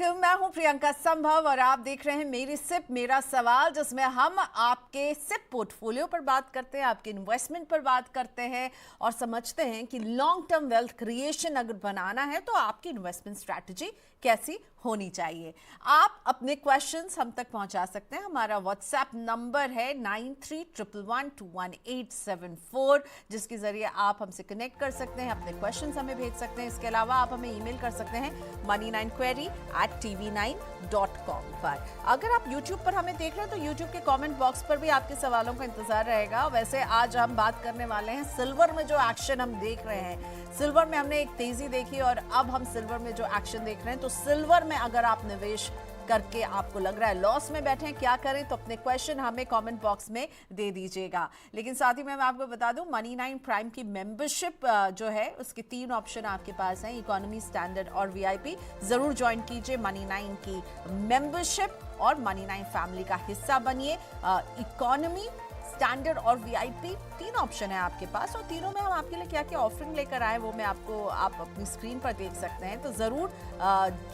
Welcome. मैं हूं प्रियंका संभव और आप देख रहे हैं मेरी सिप मेरा सवाल, जिसमें हम आपके सिप पोर्टफोलियो पर बात करते हैं, आपके इन्वेस्टमेंट पर बात करते हैं और समझते हैं कि लॉन्ग टर्म वेल्थ क्रिएशन अगर बनाना है तो आपकी इन्वेस्टमेंट स्ट्रैटेजी कैसी होनी चाहिए। आप अपने क्वेश्चंस हम तक पहुंचा सकते हैं। हमारा व्हाट्सएप नंबर है 9311211874, जिसके जरिए आप हमसे कनेक्ट कर सकते हैं, अपने क्वेश्चंस हमें भेज सकते हैं। इसके अलावा आप हमें ईमेल कर सकते हैं money9query@tv9.com पर। अगर आप यूट्यूब पर हमें देख रहे हैं तो यूट्यूब के कमेंट बॉक्स पर भी आपके सवालों का इंतजार रहेगा। वैसे आज हम बात करने वाले हैं सिल्वर में जो एक्शन हम देख रहे हैं। सिल्वर में हमने एक तेजी देखी और अब हम सिल्वर में जो एक्शन देख रहे हैं, तो सिल्वर में अगर आप निवेश करके आपको लग रहा है लॉस में बैठे हैं, क्या करें, तो अपने क्वेश्चन हमें कमेंट बॉक्स में दे दीजिएगा। लेकिन साथ ही में मैं आपको बता दूं, मनी9 प्राइम की मेंबरशिप जो है उसके 3 ऑप्शन आपके पास हैं, इकोनॉमी, स्टैंडर्ड और वीआईपी। जरूर ज्वाइन कीजिए मनी9 की मेंबरशिप और मनी9 फैमिली का हिस्सा बनिए। इकोनॉमी, स्टैंडर्ड और वीआईपी 3 ऑप्शन है आपके पास, और तीनों में हम आपके लिए क्या क्या ऑफरिंग लेकर आए वो मैं आप अपनी स्क्रीन पर देख सकते हैं। तो जरूर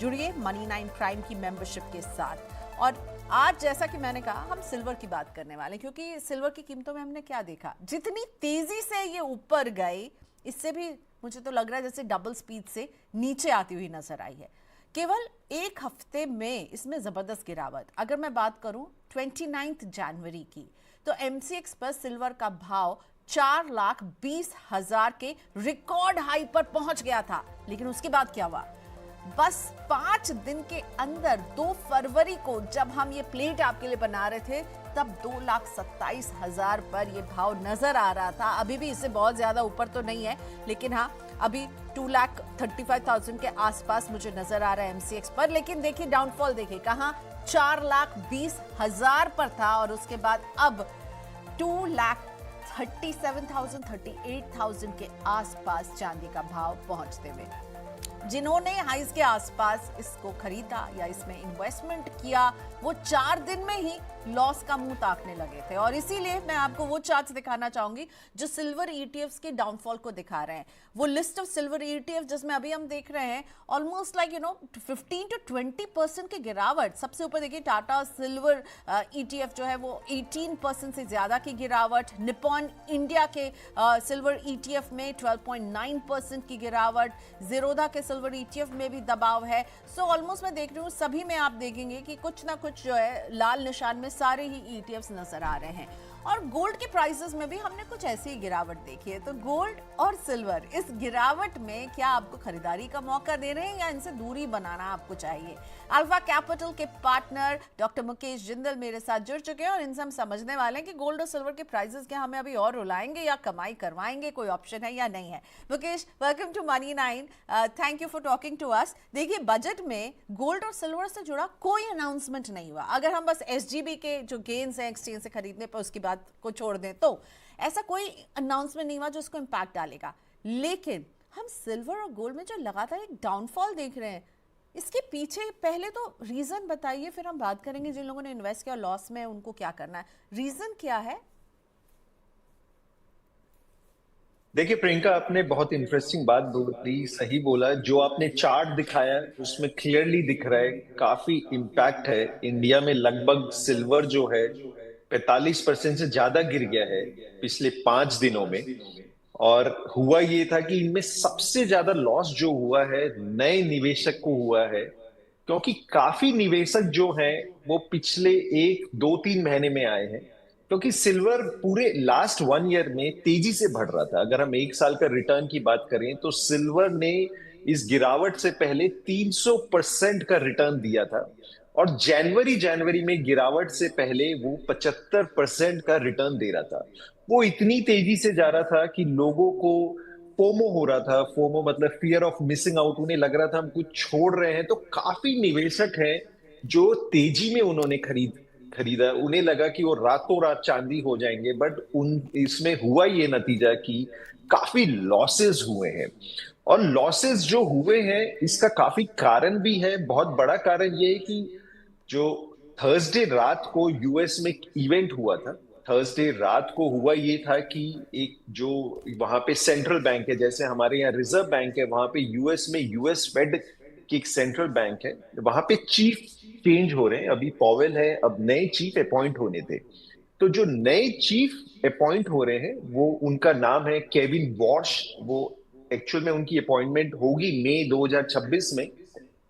जुड़िए मनी9 प्राइम की मेंबरशिप के साथ। और आज जैसा कि मैंने कहा, हम सिल्वर की बात करने वाले हैं, क्योंकि सिल्वर की कीमतों में हमने क्या देखा, जितनी तेजी से ये ऊपर गई, इससे भी मुझे तो लग रहा है जैसे डबल स्पीड से नीचे आती हुई नजर आई है। केवल एक हफ्ते में इसमें जबरदस्त गिरावट। अगर मैं बात करूं 29 जनवरी की, तो एमसीएक्स पर सिल्वर का भाव 4,20,000 के रिकॉर्ड हाई पर पहुंच गया था। लेकिन उसके बाद क्या हुआ, बस 5 दिन के अंदर 2 फरवरी को जब हम ये प्लेट आपके लिए बना रहे थे, तब 2,27,000 पर ये भाव नजर आ रहा था। अभी भी इससे बहुत ज्यादा ऊपर तो नहीं है, लेकिन हाँ, अभी 2,35,000 के आसपास मुझे नजर आ रहा है एमसीएक्स पर। लेकिन देखिए डाउनफॉल, देखिए कहां, 4,20,000 पर था और उसके बाद अब 2,37,000 38,000 के आसपास चांदी का भाव पहुंचते हुए। जिन्होंने हाइज के आसपास इसको खरीदा या इसमें इन्वेस्टमेंट किया, वो 4 दिन में ही लॉस का मुंह ताकने लगे थे। और इसीलिए मैं आपको वो चार्ट्स दिखाना चाहूंगी जो सिल्वर ईटीएफ्स के डाउनफॉल को दिखा रहे हैं। वो लिस्ट ऑफ सिल्वर ईटीएफ जिसमें अभी हम देख रहे हैं ऑलमोस्ट 15 to 20% की गिरावट। सबसे ऊपर देखिए टाटा सिल्वर ईटीएफ जो है वो 18% से ज्यादा की गिरावट। निप्पॉन इंडिया के सिल्वर ईटीएफ में 12.9% की गिरावट। जीरोधा के सिल्वर ईटीएफ में भी दबाव है। सो ऑलमोस्ट मैं देख रही हूँ सभी में आप देखेंगे कि कुछ ना कुछ जो है लाल निशान में सारे ही ईटीएफ्स नजर आ रहे हैं। और गोल्ड के प्राइसेस में भी हमने कुछ ऐसी ही गिरावट देखी है। तो गोल्ड और सिल्वर इस गिरावट में क्या आपको खरीदारी का मौका दे रहे हैं या इनसे दूरी बनाना आपको चाहिए? अल्फा कैपिटल के पार्टनर डॉक्टर मुकेश जिंदल मेरे साथ जुड़ चुके हैं और इनसे हम समझने वाले हैं कि गोल्ड और सिल्वर के प्राइसेस क्या हमें अभी और रुलाएंगे या कमाई करवाएंगे, कोई ऑप्शन है या नहीं है। Mukesh, welcome to Money nine. Thank you for talking to us. देखिए, बजट में गोल्ड और सिल्वर से जुड़ा कोई अनाउंसमेंट नहीं हुआ। अगर हम बस एसजीबी के जो गेन्स हैं एक्सचेंज से खरीदने पर, उसकी बात को छोड़ दें, तो ऐसा कोई अनाउंसमेंट नहीं हुआ जो उसको इंपैक्ट डालेगा। लेकिन हम सिल्वर और गोल्ड में जो लगातार एक डाउनफॉल देख रहे हैं, इसके पीछे पहले तो रीजन बताइए, फिर हम बात करेंगे जिन लोगों ने इन्वेस्ट किया लॉस में उनको क्या करना है। रीजन क्या है? देखिए प्रियंका, आपने बहुत इंटरेस्टिंग बात बोली, सही बोला। जो आपने चार्ट दिखाया उसमें क्लियरली दिख रहा है काफी इम्पैक्ट है। इंडिया में लगभग सिल्वर जो है 45% से ज्यादा गिर गया है पिछले 5 दिनों में। और हुआ ये था कि इनमें सबसे ज्यादा लॉस जो हुआ है नए निवेशक को हुआ है, क्योंकि काफी निवेशक जो हैं वो पिछले 1 2 3 महीने में आए हैं। क्योंकि सिल्वर पूरे लास्ट 1 ईयर में तेजी से बढ़ रहा था। अगर हम 1 साल का रिटर्न की बात करें तो सिल्वर ने इस गिरावट से पहले 300% का रिटर्न दिया था, और जनवरी जनवरी में गिरावट से पहले वो 75% का रिटर्न दे रहा था। वो इतनी तेजी से जा रहा था कि लोगों को फोमो हो रहा था। फोमो मतलब फियर ऑफ मिसिंग आउट। उन्हें लग रहा था हम कुछ छोड़ रहे हैं। तो काफी निवेशक हैं जो तेजी में उन्होंने खरीदा। उन्हें लगा कि वो रातों रात चांदी हो जाएंगे, बट उन इसमें हुआ ये नतीजा कि काफी लॉसेस हुए हैं। और लॉसेस जो हुए हैं इसका काफी कारण भी है। बहुत बड़ा कारण ये है कि जो थर्सडे रात को यूएस में एक इवेंट हुआ था। थर्सडे रात को हुआ ये था कि एक जो वहां पे सेंट्रल बैंक है, जैसे हमारे यहाँ रिजर्व बैंक है, वहां पे यूएस में यूएस फेड कि एक सेंट्रल बैंक है, वहां पे चीफ चेंज हो रहे हैं। अभी पॉवेल है, अब नए चीफ अपॉइंट होने थे। तो जो नए चीफ अपॉइंट हो रहे हैं वो, उनका नाम है केविन वॉश। वो एक्चुअल में उनकी अपॉइंटमेंट होगी मई 2026 में,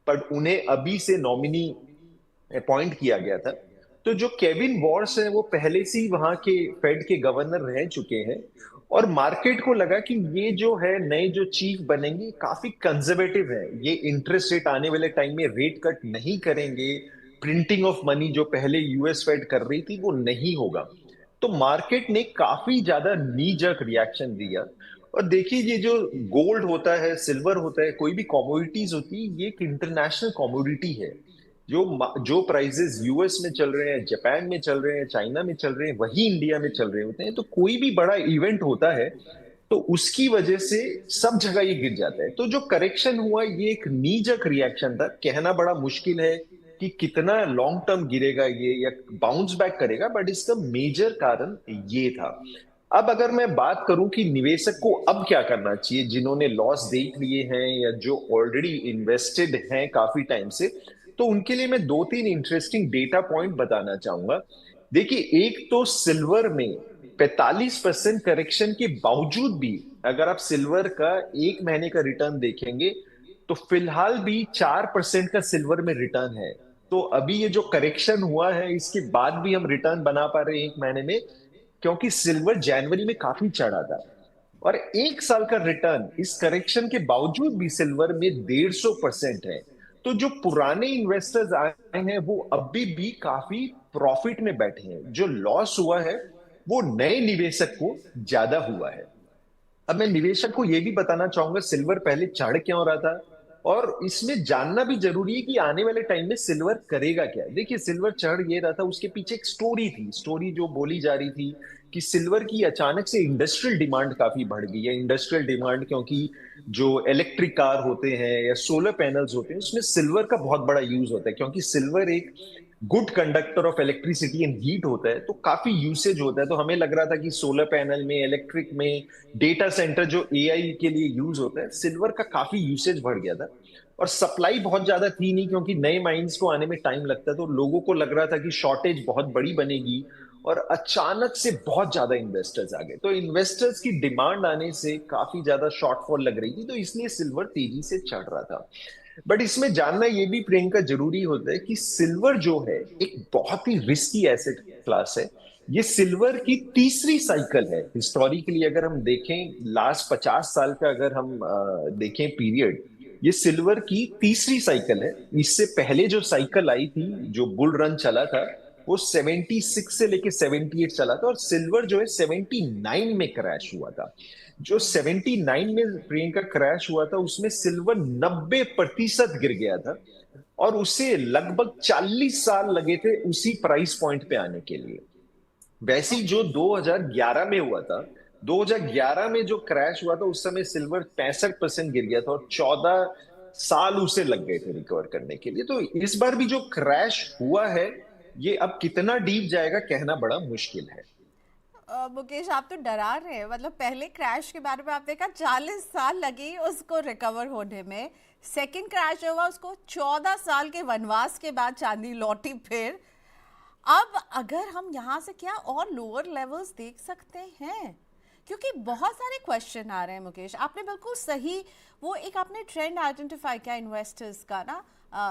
पर उन्हें अभी से नॉमिनी अपॉइंट किया गया था। तो जो केविन वॉर्स है वो पहले से ही वहां के फेड के गवर्नर रह चुके हैं, और मार्केट को लगा कि ये जो है नए जो चीफ बनेंगे काफी कंजर्वेटिव है, ये इंटरेस्ट रेट आने वाले टाइम में रेट कट नहीं करेंगे, प्रिंटिंग ऑफ मनी जो पहले यूएस फेड कर रही थी वो नहीं होगा। तो मार्केट ने काफी ज्यादा नी जर्क रिएक्शन दिया। और देखिए, ये जो गोल्ड होता है, सिल्वर होता है, कोई भी कमोडिटीज होती है, ये एक इंटरनेशनल कमोडिटी है। जो प्राइसेस यूएस में चल रहे हैं, जापान में चल रहे हैं, चाइना में चल रहे हैं, वही इंडिया में चल रहे होते हैं। तो कोई भी बड़ा इवेंट होता है तो उसकी वजह से सब जगह ये गिर जाता है। तो जो करेक्शन हुआ ये एक नीजक रिएक्शन था। कहना बड़ा मुश्किल है कि कितना लॉन्ग टर्म गिरेगा ये या बाउंस बैक करेगा, बट इसका मेजर कारण ये था। अब अगर मैं बात करूं कि निवेशक को अब क्या करना चाहिए, जिन्होंने लॉस देख लिए हैं या जो ऑलरेडी इन्वेस्टेड हैं काफी टाइम से, तो उनके लिए मैं दो तीन इंटरेस्टिंग डेटा पॉइंट बताना चाहूंगा। देखिए, एक तो सिल्वर में 45% करेक्शन के बावजूद भी अगर आप सिल्वर का एक महीने का रिटर्न देखेंगे तो फिलहाल भी 4% का सिल्वर में रिटर्न है। तो अभी ये जो करेक्शन हुआ है इसके बाद भी हम रिटर्न बना पा रहे हैं एक महीने में, क्योंकि सिल्वर जनवरी में काफी चढ़ा था। और एक साल का रिटर्न इस करेक्शन के बावजूद भी सिल्वर में 150% है। तो जो पुराने इन्वेस्टर्स आए हैं वो अभी भी काफी प्रॉफिट में बैठे हैं। जो लॉस हुआ है वो नए निवेशक को ज्यादा हुआ है। अब मैं निवेशक को यह भी बताना चाहूंगा सिल्वर पहले चढ़ क्यों रहा था, और इसमें जानना भी जरूरी है कि आने वाले टाइम में सिल्वर करेगा क्या। देखिए, सिल्वर चढ़ ये रहा था, उसके पीछे एक स्टोरी थी। स्टोरी जो बोली जा रही थी कि सिल्वर की अचानक से इंडस्ट्रियल डिमांड काफी बढ़ गई है। इंडस्ट्रियल डिमांड क्योंकि जो इलेक्ट्रिक कार होते हैं या सोलर पैनल्स होते हैं उसमें सिल्वर का बहुत बड़ा यूज होता है, क्योंकि सिल्वर एक good conductor of electricity and heat होता है, तो काफी यूसेज होता है। तो हमें लग रहा था कि सोलर पैनल में, इलेक्ट्रिक में, डेटा सेंटर जो एआई के लिए यूज होता है, सिल्वर का काफी यूसेज बढ़ गया था। और सप्लाई बहुत ज्यादा थी नहीं, क्योंकि नए माइंस को आने में टाइम लगता है। तो लोगों को लग रहा था कि शॉर्टेज बहुत बड़ी बनेगी, और अचानक से बहुत ज्यादा इन्वेस्टर्स आ गए। तो इन्वेस्टर्स की डिमांड आने से काफी ज्यादा शॉर्टफॉल लग रही थी, तो इसलिए सिल्वर तेजी से चढ़ रहा था। बट इसमें जानना यह भी प्रियंका जरूरी होता है कि सिल्वर जो है एक बहुत ही रिस्की एसेट क्लास है। ये सिल्वर की तीसरी साइकिल है हिस्टोरिकली। अगर हम देखें लास्ट 50 साल का, अगर हम देखें पीरियड, ये सिल्वर की तीसरी साइकिल है। इससे पहले जो साइकिल आई थी, जो बुल रन चला था, वो 76 से लेके 78 चला था, और सिल्वर जो है 79 में क्रैश हुआ था। जो 79 में प्रियंका क्रैश हुआ था उसमें सिल्वर 90% गिर गया था, और उसे लगभग 40 साल लगे थे उसी प्राइस पॉइंट पे आने के लिए। वैसे ही जो 2011 में हुआ था, 2011 में जो क्रैश हुआ था उस समय सिल्वर 65% गिर गया था, और 14 साल उसे लग गए थे रिकवर करने के लिए। तो इस बार भी जो क्रैश हुआ है ये अब कितना डीप जाएगा कहना बड़ा मुश्किल है। मुकेश, आप तो डरा रहे हैं। मतलब पहले क्रैश के बारे में आप देखा 40 साल लगे उसको रिकवर होने में। सेकंड क्रैश हुआ उसको 14 साल के वनवास के बाद चांदी लौटी फिर। अब अगर हम यहाँ से क्या और लोअर लेवल्स देख सकते हैं? क्योंकि बहुत सारे क्वेश्चन आ रहे हैं मुकेश। आपने बिल्कुल सही वो एक आपने ट्रेंड आइडेंटिफाई किया इन्वेस्टर्स का ना,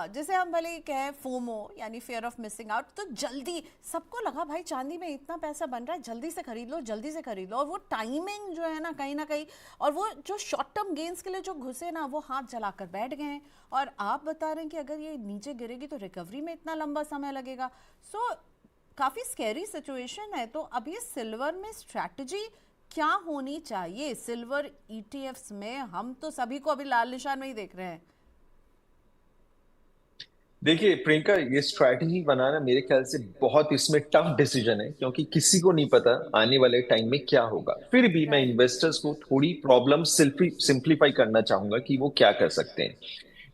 जैसे हम भले कहें फोमो यानी फियर ऑफ मिसिंग आउट। तो जल्दी सबको लगा भाई चांदी में इतना पैसा बन रहा है, जल्दी से खरीद लो, जल्दी से खरीद लो। और वो टाइमिंग जो है ना कहीं, और वो जो शॉर्ट टर्म गेन्स के लिए जो घुसे ना वो हाथ जलाकर बैठ गए हैं। और आप बता रहे हैं कि अगर ये नीचे गिरेगी तो रिकवरी में इतना लंबा समय लगेगा। सो काफ़ी स्कैरी सिचुएशन है। तो अब ये सिल्वर में स्ट्रैटेजी क्या होनी चाहिए? सिल्वर ईटीएफ्स में हम तो सभी को अभी लाल निशान में ही देख रहे हैं। देखिए प्रियंका, ये स्ट्रैटेजी बनाना मेरे ख्याल से बहुत इसमें टफ डिसीजन है, क्योंकि किसी को नहीं पता आने वाले टाइम में क्या होगा। फिर भी मैं राइट। इन्वेस्टर्स को थोड़ी प्रॉब्लम सिंप्लीफाई करना चाहूंगा कि वो क्या कर सकते हैं।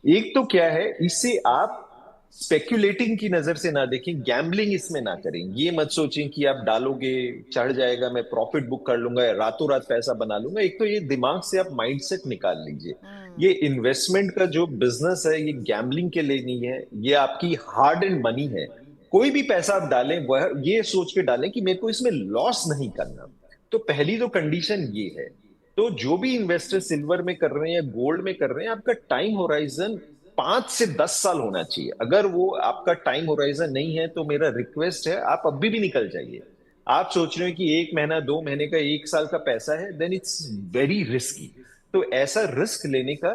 एक तो क्या है, इससे आप स्पेक्यूलेटिंग की नजर से ना देखें, गैम्बलिंग इसमें ना करें। ये मत सोचें कि आप डालोगे चढ़ जाएगा, मैं प्रॉफिट बुक कर लूंगा या रातों रात पैसा बना लूंगा। एक तो ये दिमाग से आप माइंडसेट निकाल लीजिए। ये इन्वेस्टमेंट का जो बिजनेस है ये गैम्बलिंग के लिए नहीं है, ये आपकी हार्ड एंड मनी है। कोई भी पैसा आप डालें वह ये सोच के डालें कि मेरे को इसमें लॉस नहीं करना। तो पहली तो कंडीशन ये है। तो जो भी इन्वेस्टर सिल्वर में कर रहे हैं या गोल्ड में कर रहे हैं, आपका टाइम होराइजन 5 से 10 साल होना चाहिए। अगर वो आपका टाइम होराइजन नहीं है तो मेरा रिक्वेस्ट है आप अभी भी निकल जाइए। आप सोच रहे हो कि 1 महीना 2 महीने का 1 साल का पैसा है, देन इट्स वेरी रिस्की। तो ऐसा रिस्क लेने का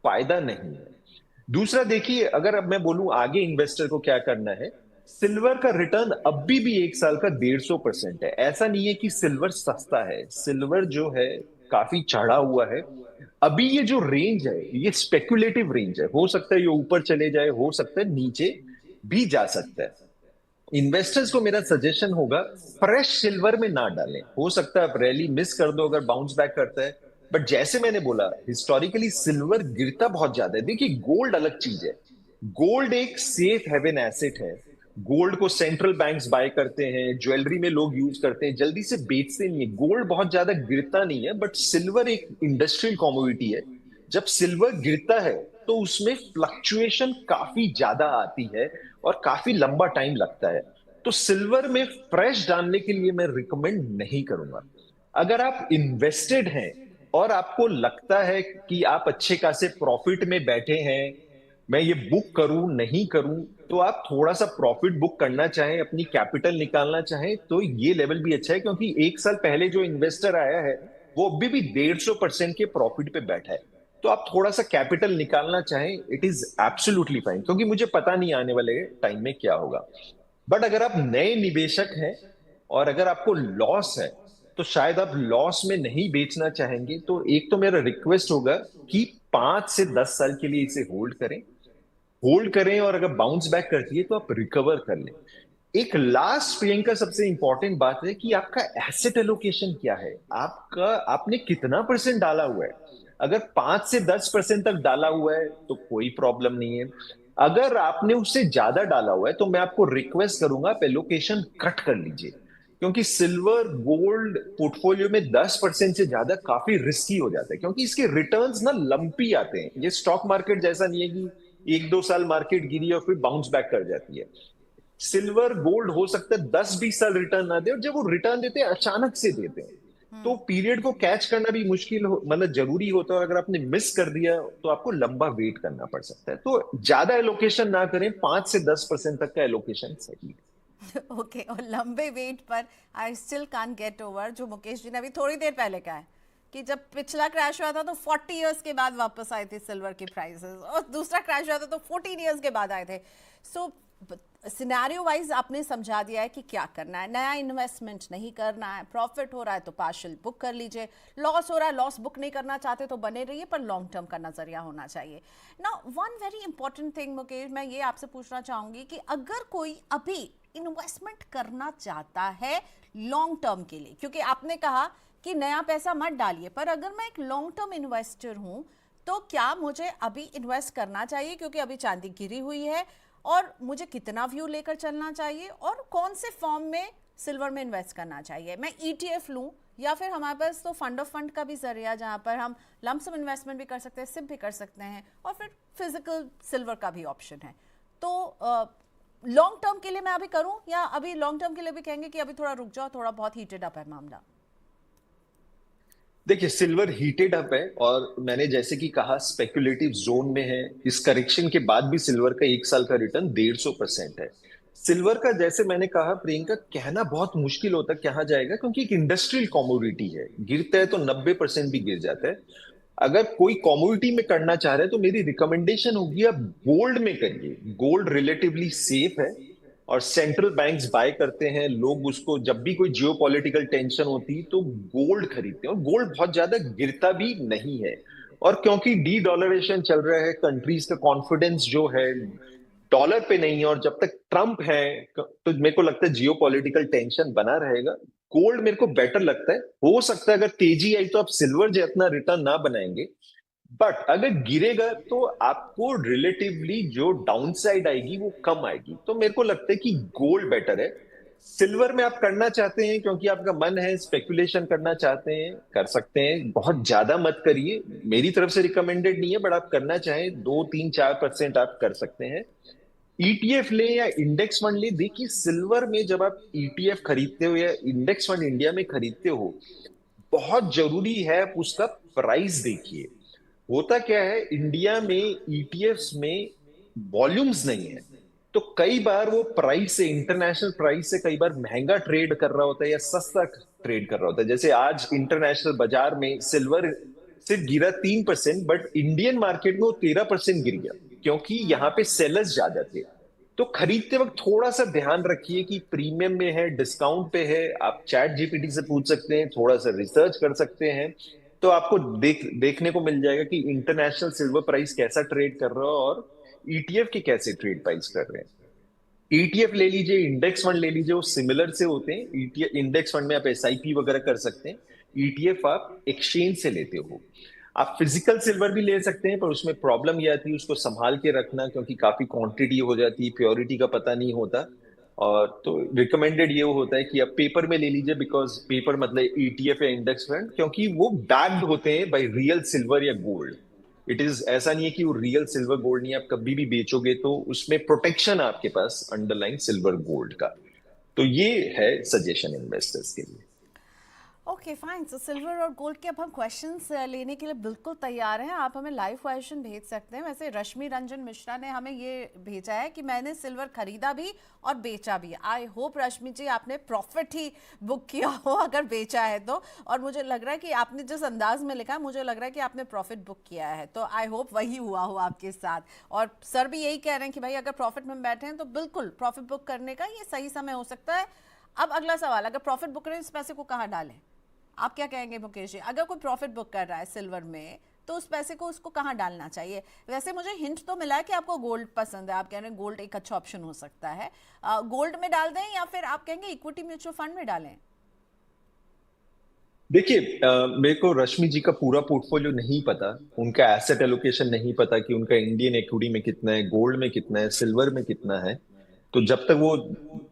फायदा नहीं है। दूसरा देखिए, अगर अब मैं बोलूं आगे इन्वेस्टर को क्या करना है, सिल्वर का रिटर्न अभी भी 1 साल का 150% है। ऐसा नहीं है कि सिल्वर सस्ता है, सिल्वर जो है काफी चढ़ा हुआ है। अभी ये जो रेंज है ये स्पेकुलेटिव रेंज है, हो सकता है ये ऊपर चले जाए, हो सकता है नीचे भी जा सकता है। इन्वेस्टर्स को मेरा सजेशन होगा फ्रेश सिल्वर में ना डालें। हो सकता है आप रैली मिस कर दो अगर बाउंस बैक करता है, बट जैसे मैंने बोला हिस्टोरिकली सिल्वर गिरता बहुत ज्यादा है। देखिए गोल्ड अलग चीज है, गोल्ड एक सेफ हेवन एसेट है। गोल्ड को सेंट्रल बैंक्स बाय करते हैं, ज्वेलरी में लोग यूज करते हैं, जल्दी से बेचते नहीं है। गोल्ड बहुत ज्यादा गिरता नहीं है, बट सिल्वर एक इंडस्ट्रियल कमोडिटी है। जब सिल्वर गिरता है तो उसमें फ्लक्चुएशन काफी ज्यादा आती है और काफी लंबा टाइम लगता है। तो सिल्वर में फ्रेश डालने के लिए मैं रिकमेंड नहीं करूंगा। अगर आप इन्वेस्टेड हैं और आपको लगता है कि आप अच्छे खासे प्रॉफिट में बैठे हैं, मैं ये बुक करूं नहीं करूं, तो आप थोड़ा सा प्रॉफिट बुक करना चाहें, अपनी कैपिटल निकालना चाहें, तो ये लेवल भी अच्छा है। क्योंकि 1 साल पहले जो इन्वेस्टर आया है वो अभी भी 150% के प्रॉफिट पे बैठा है। तो आप थोड़ा सा कैपिटल निकालना चाहें, इट इज एब्सोल्युटली फाइन, क्योंकि मुझे पता नहीं आने वाले टाइम में क्या होगा। बट अगर आप नए निवेशक हैं और अगर आपको लॉस है, तो शायद आप लॉस में नहीं बेचना चाहेंगे। तो एक तो मेरा रिक्वेस्ट होगा कि 5 से 10 साल के लिए इसे होल्ड करें और अगर बाउंस बैक करती है तो आप रिकवर कर लें। एक लास्ट प्रियंका सबसे इंपॉर्टेंट बात है कि आपका एसेट एलोकेशन क्या है, आपका आपने कितना परसेंट डाला हुआ है। अगर 5 से 10% तक डाला हुआ है तो कोई प्रॉब्लम नहीं है। अगर आपने उससे ज्यादा डाला हुआ है तो मैं आपको रिक्वेस्ट करूंगा आप एलोकेशन कट कर लीजिए। क्योंकि सिल्वर गोल्ड पोर्टफोलियो में 10% से ज्यादा काफी रिस्की हो जाता है, क्योंकि इसके रिटर्न्स ना लंपी आते हैं। ये स्टॉक मार्केट जैसा नहीं है कि 1 2 साल मार्केट गिरी और फिर बाउंस बैक कर जाती है। सिल्वर गोल्ड हो सकता है 10 20 साल रिटर्न ना दे, और जब वो रिटर्न देते हैं अचानक से देते हैं। तो पीरियड को कैच करना भी मुश्किल हो, मतलब जरूरी होता है। अगर आपने मिस कर दिया तो आपको लंबा वेट करना पड़ सकता है। तो ज्यादा एलोकेशन ना करें, 5 से 10% तक का एलोकेशन सही है। ओके और लंबे वेट पर I still can't get over जो मुकेश जी ने अभी थोड़ी देर पहले कहा है कि जब पिछला क्रैश हुआ था तो 40 इयर्स के बाद वापस आए थे सिल्वर की प्राइसेस, और दूसरा क्रैश हुआ था तो 14 इयर्स के बाद आए थे। सो सिनेरियो वाइज आपने समझा दिया है कि क्या करना है। नया इन्वेस्टमेंट नहीं करना है, प्रॉफिट हो रहा है तो पार्शियल बुक कर लीजिए, लॉस हो रहा है लॉस बुक नहीं करना चाहते तो बने रहिए, पर लॉन्ग टर्म का नजरिया होना चाहिए। Now one very important thing Mukesh, मैं ये आपसे पूछना चाहूंगी कि अगर कोई अभी इन्वेस्टमेंट करना चाहता है लॉन्ग टर्म के लिए, क्योंकि आपने कहा कि नया पैसा मत डालिए, पर अगर मैं एक लॉन्ग टर्म इन्वेस्टर हूं तो क्या मुझे अभी इन्वेस्ट करना चाहिए क्योंकि अभी चांदी गिरी हुई है, और मुझे कितना व्यू लेकर चलना चाहिए, और कौन से फॉर्म में सिल्वर में इन्वेस्ट करना चाहिए? मैं ईटीएफ लूं या फिर हमारे पास तो फंड ऑफ फंड का भी जरिया जहां पर हम लमसम इन्वेस्टमेंट भी कर सकते हैं, सिप भी कर सकते हैं, और फिर फिजिकल सिल्वर का भी ऑप्शन है। तो लॉन्ग टर्म के लिए मैं अभी करूं या अभी लॉन्ग टर्म के लिए भी कहेंगे कि अभी थोड़ा रुक जाओ, थोड़ा बहुत हीटेड अप है मामला? देखिए सिल्वर हीटेड अप है, और मैंने जैसे कि कहा स्पेकुलेटिव जोन में है। इस करेक्शन के बाद भी सिल्वर का 1 साल का रिटर्न 150% है। सिल्वर का जैसे मैंने कहा प्रियंका, कहना बहुत मुश्किल होता है कहाँ जाएगा, क्योंकि एक इंडस्ट्रियल कमोडिटी है। गिरता है तो 90% भी गिर जाता है। अगर कोई कमोडिटी में करना चाह रहे हैं तो मेरी रिकमेंडेशन होगी आप गोल्ड में करिए। गोल्ड रिलेटिवली सेफ है और सेंट्रल बैंक्स बाय करते हैं। लोग उसको जब भी कोई जियो पॉलिटिकल टेंशन होती तो गोल्ड खरीदते हैं, और गोल्ड बहुत ज्यादा गिरता भी नहीं है। और क्योंकि डी डॉलरेशन चल रहा है, कंट्रीज का कॉन्फिडेंस जो है डॉलर पे नहीं है, और जब तक ट्रम्प है तो मेरे को लगता है जियो पॉलिटिकल टेंशन बना रहेगा। गोल्ड मेरे को बेटर लगता है। हो सकता है अगर तेजी आई तो आप सिल्वर जितना रिटर्न ना बनाएंगे, बट अगर गिरेगा तो आपको रिलेटिवली जो डाउन साइड आएगी वो कम आएगी। तो मेरे को लगता है कि गोल्ड बेटर है। सिल्वर में आप करना चाहते हैं क्योंकि आपका मन है, स्पेकुलेशन करना चाहते हैं, कर सकते हैं। बहुत ज्यादा मत करिए, मेरी तरफ से रिकमेंडेड नहीं है, बट आप करना चाहें 2 3 4% आप कर सकते हैं। ईटीएफ ले या इंडेक्स फंड ले, देखिए सिल्वर में जब आप ईटीएफ खरीदते हो या इंडेक्स फंड इंडिया में खरीदते हो, बहुत जरूरी है आप उसका प्राइस देखिए। होता क्या है, इंडिया में ईटीएफ्स में वॉल्यूम्स नहीं है, तो कई बार वो प्राइस से, इंटरनेशनल प्राइस से कई बार महंगा ट्रेड कर रहा होता है या सस्ता ट्रेड कर रहा होता है। जैसे आज इंटरनेशनल बाजार में सिल्वर सिर्फ गिरा 3%, बट इंडियन मार्केट में वो 13% गिर गया, क्योंकि यहाँ पे सेलर्स ज्यादा थे। तो खरीदते वक्त थोड़ा सा ध्यान रखिए कि प्रीमियम में है, डिस्काउंट पे है। आप चैट जीपीटी से पूछ सकते हैं, थोड़ा सा रिसर्च कर सकते हैं, तो आपको देखने को मिल जाएगा कि इंटरनेशनल सिल्वर प्राइस कैसा ट्रेड कर रहा है और ईटीएफ के कैसे ट्रेड प्राइस कर रहे हैं। ईटीएफ ले लीजिए, इंडेक्स फंड ले लीजिए, वो सिमिलर से होते हैं। ईटीएफ, इंडेक्स फंड में आप एसआईपी वगैरह कर सकते हैं, ईटीएफ आप एक्सचेंज से लेते हो। आप फिजिकल सिल्वर भी ले सकते हैं, पर उसमें प्रॉब्लम ये आती है उसको संभाल के रखना, क्योंकि काफी क्वांटिटी हो जाती है, प्योरिटी का पता नहीं होता। और तो रिकमेंडेड ये होता है कि आप पेपर में ले लीजिए, बिकॉज पेपर मतलब ईटीएफ या इंडेक्स फंड, क्योंकि वो बैक्ड होते हैं बाय रियल सिल्वर या गोल्ड। इट इज ऐसा नहीं है कि वो रियल सिल्वर गोल्ड नहीं है, आप कभी भी बेचोगे तो उसमें प्रोटेक्शन आपके पास अंडरलाइन सिल्वर गोल्ड का। तो ये है सजेशन इन्वेस्टर्स के लिए। Okay fine. सो सिल्वर और गोल्ड के अब हम क्वेश्चंस लेने के लिए बिल्कुल तैयार हैं। आप हमें लाइव क्वेश्चन भेज सकते हैं। वैसे रश्मि रंजन मिश्रा ने हमें ये भेजा है कि मैंने सिल्वर खरीदा भी और बेचा भी। आई होप रश्मि जी आपने प्रॉफिट ही बुक किया हो अगर बेचा है तो। और मुझे लग रहा है कि आपने जिस अंदाज में लिखा है, मुझे लग रहा है कि आपने प्रॉफिट बुक किया है, तो आई होप वही हुआ हो आपके साथ। और सर भी यही कह रहे हैं कि भाई अगर प्रॉफिट में बैठे हैं तो बिल्कुल प्रॉफिट बुक करने का ये सही समय हो सकता है। अब अगला सवाल, अगर प्रॉफिट बुक करें इस पैसे को कहाँ डालें? आप क्या कहेंगे मुकेश जी? अगर कोई प्रॉफिट बुक कर रहा है सिल्वर में तो उस पैसे को उसको कहाँ डालना चाहिए? वैसे मुझे हिंट तो मिला है कि आपको गोल्ड पसंद है, आप कह रहे हैं गोल्ड एक अच्छा ऑप्शन हो सकता है। गोल्ड में डाल दें या फिर आप कहेंगे इक्विटी म्यूचुअल फंड में डालें? देखिए, मेरे को रश्मि जी का पूरा पोर्टफोलियो नहीं पता, उनका एसेट एलोकेशन नहीं पता कि उनका इंडियन इक्विटी में कितना है, गोल्ड में कितना है, सिल्वर में कितना है। तो जब तक वो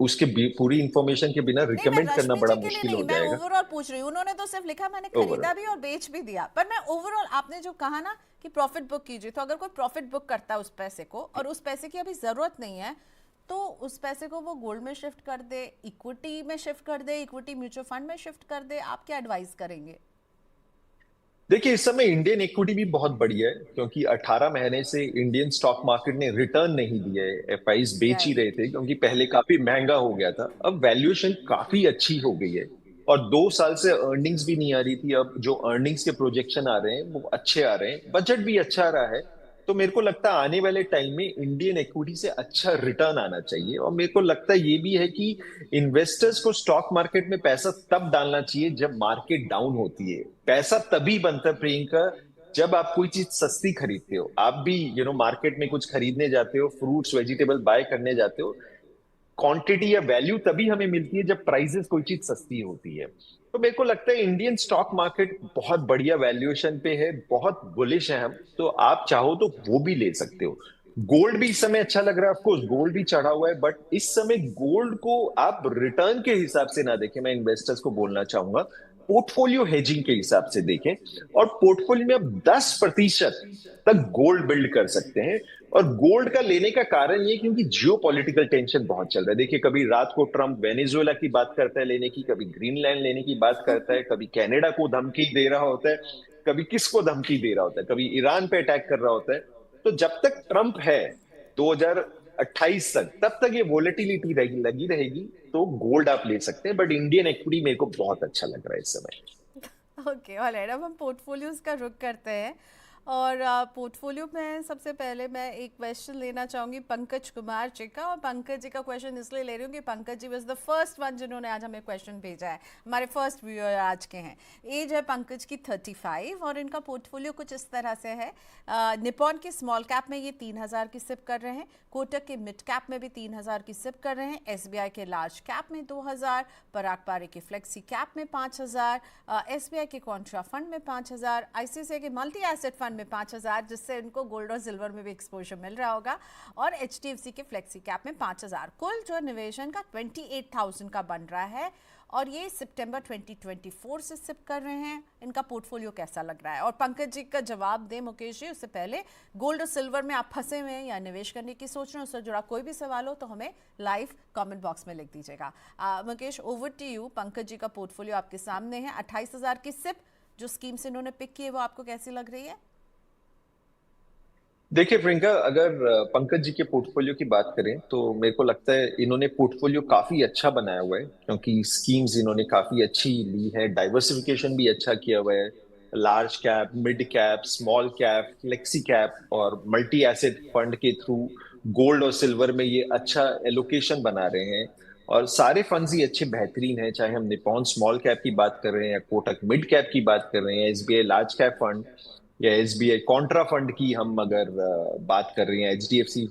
उसके पूरी इंफॉर्मेशन के बिना नहीं, मैं रिकमेंड करना रश्मि बड़ा जी के लिए मुश्किल नहीं, हो मैं जाएगा। ओवरऑल पूछ रही हूँ। उन्होंने तो सिर्फ लिखा मैंने ओवरऑल खरीदा भी और बेच भी दिया, पर मैं ओवरऑल आपने जो कहा ना कि प्रॉफिट बुक कीजिए, तो अगर कोई प्रॉफिट बुक करता है उस पैसे को और उस पैसे की अभी जरूरत नहीं है, तो उस पैसे को वो गोल्ड में शिफ्ट कर दे, इक्विटी में शिफ्ट कर दे, इक्विटी म्यूचुअल फंड में शिफ्ट कर दे, आप क्या एडवाइस करेंगे? देखिए, इस समय इंडियन इक्विटी भी बहुत बढ़िया है, क्योंकि 18 महीने से इंडियन स्टॉक मार्केट ने रिटर्न नहीं दिया है। एफआईज बेच ही रहे राइट। थे, क्योंकि पहले काफी महंगा हो गया था। अब वैल्यूएशन काफी अच्छी हो गई है, और 2 साल से अर्निंग्स भी नहीं आ रही थी। अब जो अर्निंग्स के प्रोजेक्शन आ रहे हैं वो अच्छे आ रहे हैं, बजट भी अच्छा आ रहा है। तो मेरे को लगता है आने वाले टाइम में इंडियन इक्विटी से अच्छा रिटर्न आना चाहिए। और मेरे को लगता है ये भी है कि इन्वेस्टर्स को स्टॉक मार्केट में पैसा तब डालना चाहिए जब मार्केट डाउन होती है। पैसा तभी बनता है प्रियंका, जब आप कोई चीज सस्ती खरीदते हो। आप भी मार्केट में कुछ खरीदने जाते हो, फ्रूट्स वेजिटेबल बाय करने जाते हो, क्वांटिटी या वैल्यू तभी हमें मिलती है जब प्राइसेस कोई चीज सस्ती होती है। तो मेरे को लगता है इंडियन स्टॉक मार्केट बहुत बढ़िया वैल्यूएशन पे है, बहुत बुलिश है हम। तो आप चाहो तो वो भी ले सकते हो। गोल्ड भी इस समय अच्छा लग रहा है, ऑफकोर्स गोल्ड भी चढ़ा हुआ है, बट इस समय गोल्ड को आप रिटर्न के हिसाब से ना देखें। मैं इन्वेस्टर्स को बोलना चाहूंगा, पोर्टफोलियो हेजिंग के हिसाब से देखें। और पोर्टफोलियो में आप 10% तक गोल्ड बिल्ड कर सकते हैं। और गोल्ड का लेने का कारण ये, क्योंकि जियो पॉलिटिकल टेंशन बहुत चल रहा है। देखिए, कभी रात को ट्रम्प वेनेजुएला की बात करता है लेने की, कभी ग्रीनलैंड लेने की बात करता है, कभी कनाडा को धमकी दे रहा होता है, कभी किसको धमकी दे रहा होता है, कभी ईरान पे अटैक कर रहा होता है। तो जब तक ट्रम्प है 2028 तक, तब तक ये वोलेटिलिटी लगी रहेगी। तो गोल्ड आप ले सकते हैं, बट इंडियन इक्विटी मेरे को बहुत अच्छा लग रहा है इस समय। ओके ऑलराइट, अब हम पोर्टफोलियोज का रुख करते हैं। और पोर्टफोलियो में सबसे पहले मैं एक क्वेश्चन लेना चाहूँगी पंकज कुमार जी का। और पंकज जी का क्वेश्चन इसलिए ले रही हूँ कि Pankaj ji was the first one जिन्होंने आज हमें क्वेश्चन भेजा है, हमारे फर्स्ट व्यूअर आज के हैं। एज है पंकज की 35 और इनका पोर्टफोलियो कुछ इस तरह से है। निपॉन के स्मॉल कैप में ये 3000 की सिप कर रहे हैं, कोटक के मिड कैप में भी 3000 की सिप कर रहे हैं, एसबीआई के लार्ज कैप में 2000, पराग पारे के फ्लेक्सी कैप में 5000, एसबीआई के कॉन्ट्रा फंड में 5000, आईसीआईसीआई के मल्टी एसेट फंड फंड में 5,000, जिससे इनको गोल्ड और सिल्वर में भी एक्सपोजर मिल रहा होगा, और HDFC के फ्लेक्सी कैप में 5,000। कुल जो निवेशन का 28,000 का बन रहा है, और ये सितंबर 2024 से सिप कर रहे हैं। इनका पोर्टफोलियो कैसा लग रहा है? और पंकज जी का जवाब दें मुकेश जी, उससे पहले गोल्ड और सिल्वर में आप फंसे हुए हैं या निवेश करने की सोच रहे हैं, उससे जुड़ा कोई भी सवाल हो तो हमें लाइव कमेंट बॉक्स में लिख दीजिएगा। Mukesh, over to you. Pankaj ji का पोर्टफोलियो आपके सामने है। 28,000 की सिप जो स्कीम्स इन्होंने पिक की है, वो आपको कैसी लग रही है? देखिए प्रियंका, अगर पंकज जी के पोर्टफोलियो की बात करें तो मेरे को लगता है इन्होंने पोर्टफोलियो काफी अच्छा बनाया हुआ है, क्योंकि स्कीम्स इन्होंने काफी अच्छी ली है, डाइवर्सिफिकेशन भी अच्छा किया हुआ है। Large cap, mid cap, small cap, flexi cap और मल्टी एसेट फंड के थ्रू गोल्ड और सिल्वर में ये अच्छा एलोकेशन बना रहे हैं। और सारे फंड्स ही अच्छे बेहतरीन हैं, चाहे हम निपॉन स्मॉल कैप की बात कर रहे हैं या कोटक मिड कैप की बात कर रहे हैं, SBI लार्ज कैप फंड या SBI कॉन्ट्रा फंड की हम अगर बात कर रहे हैं, HDFC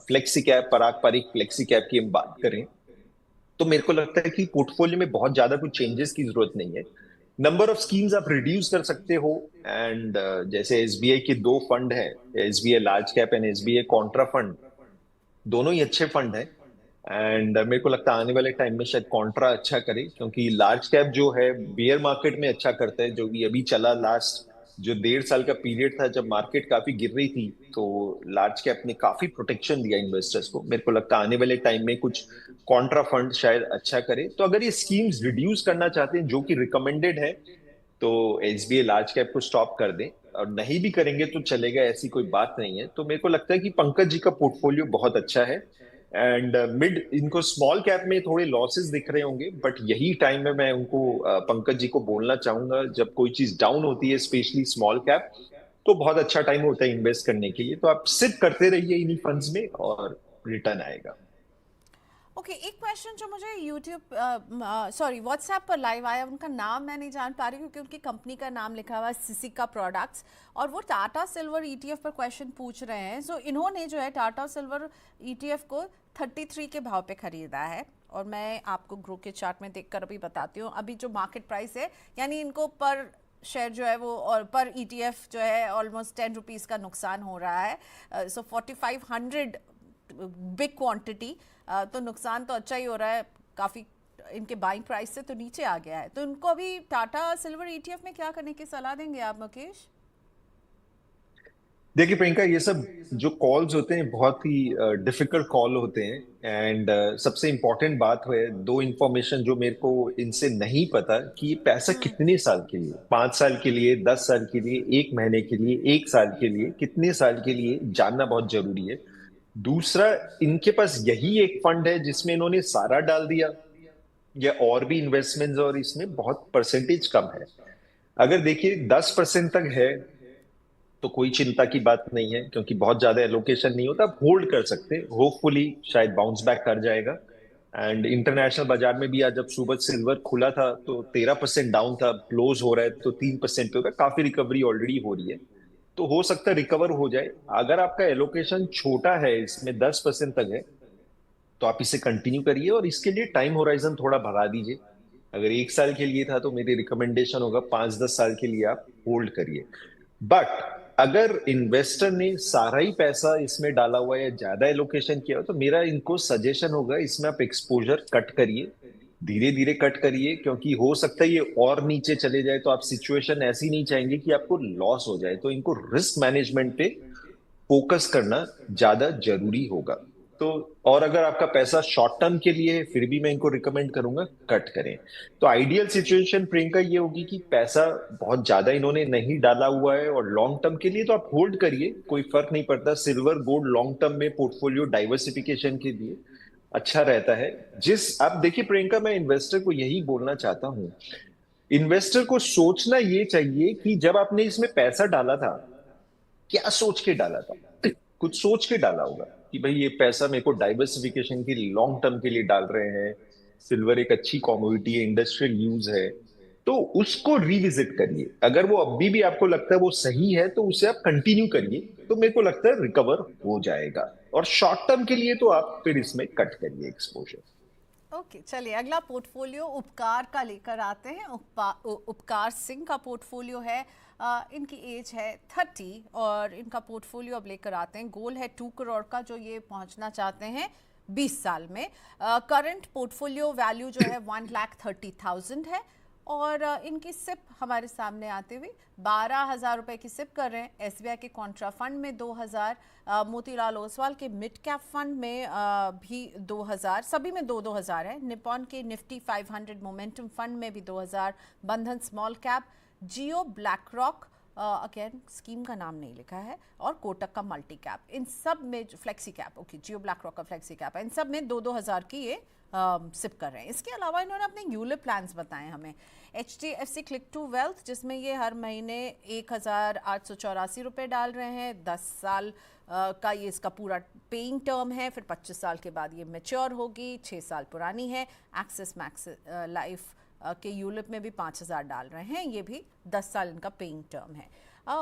फ्लेक्सी कैप, पारंपरिक फ्लेक्सी कैप की हम बात करें, तो मेरे को लगता है कि पोर्टफोलियो में बहुत ज्यादा कुछ चेंजेस की जरूरत नहीं है। नंबर ऑफ स्कीम्स आप रिड्यूस कर सकते हो। एंड जैसे SBI के दो फंड है, SBI large cap and SBI Contra fund, दोनों ही अच्छे फंड है। एंड मेरे को लगता है आने वाले टाइम में शायद कॉन्ट्रा अच्छा करे, क्योंकि लार्ज कैप जो है बियर मार्केट में अच्छा करता है, जो भी अभी चला लास्ट जो 1.5 साल का पीरियड था जब मार्केट काफी गिर रही थी, तो लार्ज कैप ने काफी प्रोटेक्शन दिया इन्वेस्टर्स को। मेरे को लगता है आने वाले टाइम में कुछ कॉन्ट्रा फंड शायद अच्छा करे। तो अगर ये स्कीम्स रिड्यूस करना चाहते हैं, जो कि रिकमेंडेड है, तो SBI लार्ज कैप को स्टॉप कर दें, और नहीं भी करेंगे तो चलेगा, ऐसी कोई बात नहीं है। तो मेरे को लगता है कि पंकज जी का पोर्टफोलियो बहुत अच्छा है। एंड मिड, इनको स्मॉल कैप में थोड़े लॉसेस दिख रहे होंगे, बट यही टाइम में मैं उनको पंकज जी को बोलना चाहूंगा, जब कोई चीज डाउन होती है स्पेशली स्मॉल कैप, तो बहुत अच्छा टाइम होता है इन्वेस्ट करने के लिए। तो आप सिट करते रहिए इन्हीं फंड्स में और रिटर्न आएगा। ओके, एक क्वेश्चन जो मुझे यूट्यूब सॉरी व्हाट्सएप पर लाइव आया, उनका नाम मैं नहीं जान पा रही क्योंकि उनकी कंपनी का नाम लिखा हुआ है सिसिका प्रोडक्ट्स, और वो टाटा सिल्वर ETF पर क्वेश्चन पूछ रहे हैं। सो इन्होंने जो है टाटा सिल्वर ETF को 33 के भाव पे खरीदा है, और मैं आपको ग्रो के चार्ट में देखकर अभी बताती हूँ अभी जो मार्केट प्राइस है, यानी इनको पर शेयर जो है वो, और पर ETF जो है ऑलमोस्ट 10 रुपीज़ का नुकसान हो रहा है। सो 4500 बिग क्वांटिटी, तो नुकसान तो अच्छा ही हो रहा है, काफ़ी इनके बाइंग प्राइस से तो नीचे आ गया है। तो इनको अभी टाटा सिल्वर ETF में क्या करने की सलाह देंगे आप मुकेश? देखिए प्रियंका, ये सब जो कॉल्स होते हैं बहुत ही डिफिकल्ट कॉल होते हैं। एंड सबसे इंपॉर्टेंट बात है, दो इंफॉर्मेशन जो मेरे को इनसे नहीं पता, कि ये पैसा कितने साल के लिए, 5 साल के लिए, 10 साल के लिए, 1 महीने के लिए, 1 साल के लिए, कितने साल के लिए, जानना बहुत जरूरी है। दूसरा, इनके पास यही एक फंड है जिसमें इन्होंने सारा डाल दिया, या और भी इन्वेस्टमेंट्स, और इसमें बहुत परसेंटेज कम है। अगर देखिए 10% तक है तो कोई चिंता की बात नहीं है, क्योंकि बहुत ज्यादा एलोकेशन नहीं होता, आप होल्ड कर सकते हैं। होपफुली शायद बाउंस बैक कर जाएगा। एंड इंटरनेशनल बाजार में भी आज जब सुबह सिल्वर खुला था तो 13% डाउन था, क्लोज हो रहा है तो 3% पे होगा, काफी रिकवरी ऑलरेडी हो रही है। तो हो सकता है रिकवर हो जाए। अगर आपका एलोकेशन छोटा है, इसमें 10% तक है, तो आप इसे कंटिन्यू करिए, और इसके लिए टाइम होराइजन थोड़ा बढ़ा दीजिए। अगर 1 साल के लिए था तो मेरी रिकमेंडेशन होगा 5-10 साल के लिए आप होल्ड करिए। बट अगर इन्वेस्टर ने सारा ही पैसा इसमें डाला हुआ है या ज्यादा एलोकेशन किया हो, तो मेरा इनको सजेशन होगा इसमें आप एक्सपोजर कट करिए, धीरे धीरे कट करिए, क्योंकि हो सकता है ये और नीचे चले जाए, तो आप सिचुएशन ऐसी नहीं चाहेंगे कि आपको लॉस हो जाए। तो इनको रिस्क मैनेजमेंट पे फोकस करना ज्यादा जरूरी होगा। तो और अगर आपका पैसा शॉर्ट टर्म के लिए है, फिर भी मैं इनको रिकमेंड करूंगा कट करें। तो आइडियल सिचुएशन प्रियंका ये होगी कि पैसा बहुत ज्यादा इन्होंने नहीं डाला हुआ है, और लॉन्ग टर्म के लिए तो आप होल्ड करिए, कोई फर्क नहीं पड़ता। सिल्वर गोल्ड लॉन्ग टर्म में पोर्टफोलियो डाइवर्सिफिकेशन के लिए अच्छा रहता है। जिस आप देखिए प्रियंका, मैं इन्वेस्टर को यही बोलना चाहता हूँ, इन्वेस्टर को सोचना ये चाहिए कि जब आपने इसमें पैसा डाला था, क्या सोच के डाला था। कुछ सोच के डाला होगा कि भाई ये पैसा मेरे को डाइवर्सिफिकेशन की लॉन्ग टर्म के लिए डाल रहे हैं, सिल्वर एक अच्छी कॉमोडिटी है, इंडस्ट्रियल यूज है, तो उसको रिविजिट करिए। अगर वो अभी भी आपको लगता है वो सही है, तो उसे आप कंटिन्यू करिए, तो मेरे को लगता है रिकवर हो जाएगा। और शॉर्ट टर्म के लिए तो आप फिर इसमें कट करिए एक्सपोजर। ओके, चलिए अगला पोर्टफोलियो उपकार का लेकर आते हैं। उपकार सिंह का पोर्टफोलियो है। इनकी एज है 30 और इनका पोर्टफोलियो अब लेकर आते हैं। गोल है 2 करोड़ का, जो ये पहुंचना चाहते हैं 20 साल में। करंट पोर्टफोलियो वैल्यू जो है 1,30,000 है और इनकी सिप हमारे सामने आते हुए 12,000 रुपए की सिप कर रहे हैं। एसबीआई के कॉन्ट्रा फंड में 2,000, मोतीलाल ओसवाल के मिड कैप फंड में भी 2,000, सभी में 2,000 है। निपॉन के निफ्टी 500 मोमेंटम फंड में भी 2,000, बंधन स्मॉल कैप, जियो, ब्लैक रॉक, अगेन स्कीम का नाम नहीं लिखा है, और कोटक का मल्टी कैप, इन सब में फ्लेक्सी कैप, ओके जियो ब्लैक रॉक का फ्लेक्सी कैप है, इन सब में 2,000 की ये सिप कर रहे हैं। इसके अलावा इन्होंने अपने यूलिप प्लान्स बताए हमें। HDFC क्लिक टू वेल्थ, जिसमें ये हर महीने 1,884 रुपये डाल रहे हैं। 10 साल का ये इसका पूरा पेइंग टर्म है, फिर 25 साल के बाद ये मैच्योर होगी, 6 साल पुरानी है। एक्सिस मैक्स लाइफ के यूलिप में भी 5,000 डाल रहे हैं, ये भी 10 साल इनका पेइंग टर्म है।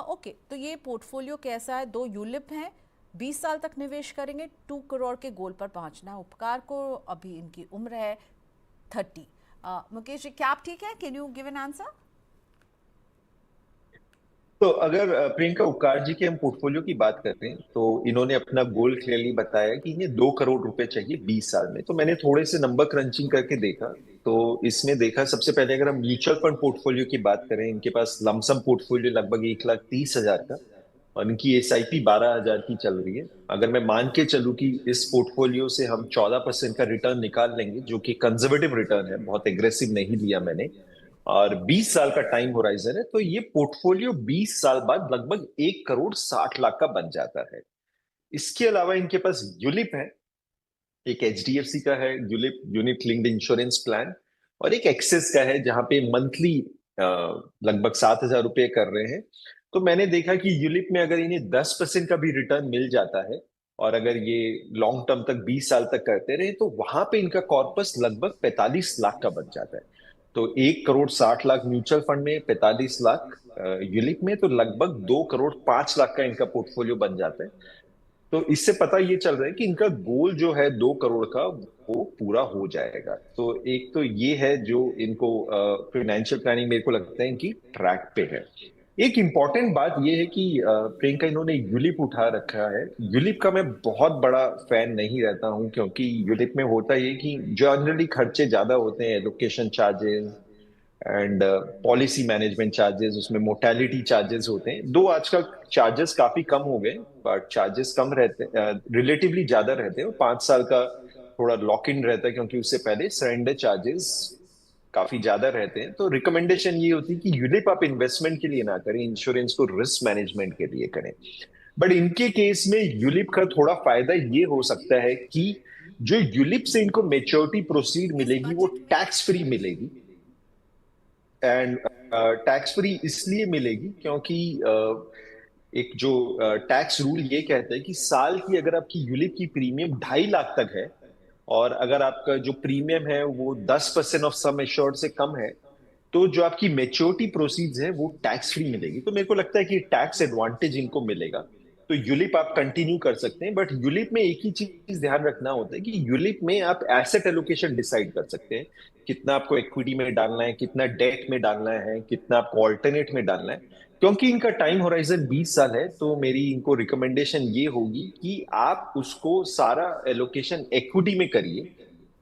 ओके, तो ये पोर्टफोलियो कैसा है? 2 यूलिप हैं, 20 साल तक निवेश करेंगे, 2 करोड़ के गोल पर पहुंचना उपकार को। अभी इनकी उम्र है 30। मुकेश जी, क्या आप ठीक है? Can you give an answer? तो अगर प्रियंका उपकार जी के हम पोर्टफोलियो की बात करते हैं तो इन्होंने अपना गोल क्लियरली बताया कि इन्हें 2 करोड़ रुपए चाहिए 20 साल में। तो मैंने थोड़े से नंबर क्रंचिंग करके देखा, तो इसमें देखा सबसे पहले अगर हम म्यूचुअल फंड पोर्टफोलियो की बात करें, इनके पास लमसम पोर्टफोलियो लगभग 1,30,000 का, और इनकी SIP 12,000 की चल रही है। अगर मैं मान के चलूं कि इस पोर्टफोलियो से हम 14% का रिटर्न निकाल लेंगे, जो कि कंजर्वेटिव रिटर्न है, बहुत एग्रेसिव नहीं लिया मैंने, और 20 साल का टाइम होराइजन है, तो ये पोर्टफोलियो 20 साल बाद लगभग 1,60,00,000 का बन जाता है। इसके अलावा इनके पास यूलिप है, एक HDFC का है ULIP, unit linked insurance plan, और एक एक्सिस का है जहां पे मंथली लगभग 7,000 रुपये कर रहे हैं। तो मैंने देखा कि यूलिप में अगर इन्हें 10% का भी रिटर्न मिल जाता है, और अगर ये लॉन्ग टर्म तक 20 साल तक करते रहे, तो वहां पे इनका कॉर्पस लगभग 45 लाख का बन जाता है। तो 1,60,00,000 म्यूचुअल फंड में, 45 लाख यूलिप में, तो लगभग 2,05,00,000 का इनका पोर्टफोलियो बन जाता है। तो इससे पता ये चल रहा है कि इनका गोल जो है 2 करोड़ का, वो पूरा हो जाएगा। तो एक तो ये है जो इनको फाइनेंशियल प्लानिंग मेरे को लगता है इनकी ट्रैक पे है। एक इंपॉर्टेंट बात ये है कि प्रियंका, इन्होंने यूलिप उठा रखा है। यूलिप का मैं बहुत बड़ा फैन नहीं रहता हूं, क्योंकि यूलिप में होता ये कि जनरली खर्चे ज्यादा होते हैं, allocation charges and policy management charges, उसमें मोर्टेलिटी चार्जेस होते हैं। दो आजकल चार्जेस काफी कम हो गए, बट चार्जेस कम रहते हैं, रिलेटिवली ज्यादा रहते हैं, और 5 साल का थोड़ा लॉक इन रहता है, क्योंकि उससे पहले सरेंडर चार्जेस काफी ज्यादा रहते हैं। तो रिकमेंडेशन ये होती है कि यूलिप आप इन्वेस्टमेंट के लिए ना करें, इंश्योरेंस को रिस्क मैनेजमेंट के लिए करें। बट इनके केस में यूलिप का थोड़ा फायदा ये हो सकता है कि जो यूलिप से इनको मेच्योरिटी प्रोसीड इस मिलेगी वो बजट में टैक्स फ्री मिलेगी। एंड टैक्स फ्री इसलिए मिलेगी क्योंकि एक जो टैक्स रूल ये कहता है कि साल की अगर आपकी यूलिप की प्रीमियम 2.5 लाख तक है, और अगर आपका जो प्रीमियम है वो 10% ऑफ सम एश्योर्ड से कम है, तो जो आपकी मेच्योरिटी प्रोसीड्स है वो टैक्स फ्री मिलेगी। तो मेरे को लगता है कि टैक्स एडवांटेज इनको मिलेगा। तो यूलिप आप कंटिन्यू कर सकते हैं, बट यूलिप में एक ही चीज ध्यान रखना होता है कि यूलिप में आप एसेट एलोकेशन डिसाइड कर सकते हैं, कितना आपको इक्विटी में डालना है, कितना डेट में डालना है, कितना आपको ऑल्टरनेट में डालना है। क्योंकि इनका टाइम होराइजन 20 साल है, तो मेरी इनको रिकमेंडेशन ये होगी कि आप उसको सारा एलोकेशन इक्विटी में करिए।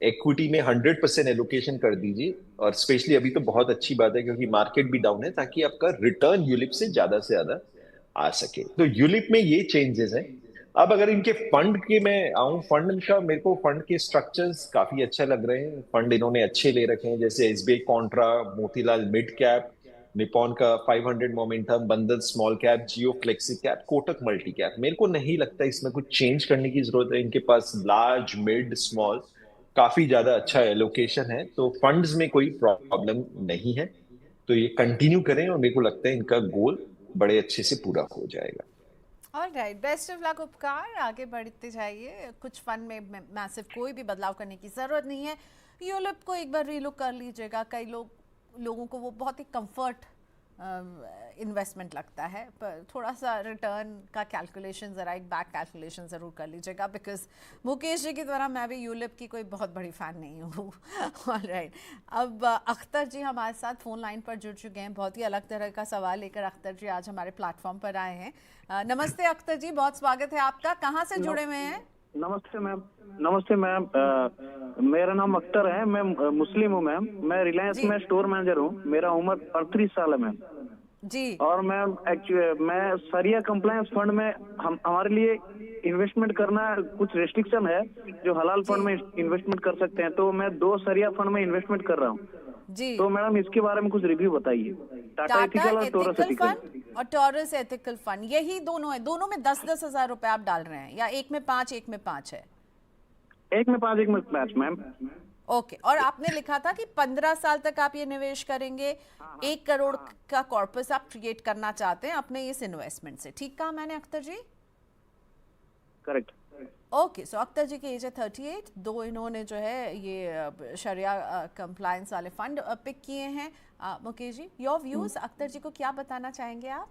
इक्विटी में 100% एलोकेशन कर दीजिए, और स्पेशली अभी तो बहुत अच्छी बात है क्योंकि मार्केट भी डाउन है, ताकि आपका रिटर्न यूलिप से ज्यादा आ सके। तो यूलिप में ये चेंजेस हैं। अब अगर इनके फंड के मैं आऊं, फंड का मेरे को फंड के स्ट्रक्चर्स काफी अच्छा लग रहे हैं। फंड इन्होंने अच्छे ले रखे हैं, जैसे SBI contra, Motilal mid cap, Nippon का 500 momentum, Bandhan small cap, Jio flexi cap, Kotak multi cap. मेरे को नहीं लगता इसमें कुछ चेंज करने की जरूरत है। इनके पास लार्ज, मिड, स्मॉल काफी ज्यादा अच्छा एलोकेशन है, तो फंड्स में कोई प्रॉब्लम नहीं है। तो ये कंटिन्यू करें, और मेरे को लगता है इनका गोल बड़े अच्छे से पूरा हो जाएगा। ऑलराइट, बेस्ट ऑफ लक उपकार, आगे बढ़ते जाइए। कुछ फंड में मैसिव कोई भी बदलाव करने की ज़रूरत नहीं है। यूलिप को एक बार रीलुक कर लीजिएगा। कई लोगों को वो बहुत ही कंफर्ट इन्वेस्टमेंट लगता है, पर थोड़ा सा रिटर्न का कैलकुलेशन ज़रा एक बैक कैलकुलेशन ज़रूर कर लीजिएगा, बिकॉज मुकेश जी की तरह मैं भी यूलिप की कोई बहुत बड़ी फ़ैन नहीं हूँ। ऑलराइट, अब अख्तर जी हमारे साथ फ़ोन लाइन पर जुड़ चुके हैं। बहुत ही अलग तरह का सवाल लेकर अख्तर जी आज हमारे प्लेटफॉर्म पर आए हैं। नमस्ते अख्तर जी, बहुत स्वागत है आपका। कहाँ से जुड़े हुए हैं? नमस्ते मैम। नमस्ते मैम। मेरा नाम अख्तर है, मैं मुस्लिम हूँ मैम। मैं रिलायंस जी। में स्टोर मैनेजर हूँ। मेरा उम्र 38 साल है मैम। जी। और मैम एक्चुअली मैं सरिया कंप्लायंस फंड में हमारे लिए इन्वेस्टमेंट करना कुछ रेस्ट्रिक्शन है, जो हलाल फंड में इन्वेस्टमेंट कर सकते हैं। तो मैं 2 सरिया फंड में इन्वेस्टमेंट कर रहा हूँ। जी। तो मैडम इसके बारे में कुछ रिव्यू बताइए। टाटा एथिकल और टोरस एथिकल एथिकल फंड और टॉरस एथिकल फंड, यही दोनों है। दोनों में 10-10 हजार रुपए आप डाल रहे हैं, या एक में 5 एक में 5 है? एक में 5 एक में 5 मैम। ओके, और आपने लिखा था कि 15 साल तक आप ये निवेश करेंगे, 1 करोड़ का कॉर्पस आप क्रिएट करना चाहते हैं अपने इस इन्वेस्टमेंट से। ठीक कहा मैंने अख्तर जी? करेक्ट। ओके, सो अख्तर जी की एज है 38। 2 इन्होंने जो है ये शरिया कंप्लायंस वाले फंड पिक किए हैं। मुकेश जी, योर व्यूज, अख्तर जी को क्या बताना चाहेंगे आप?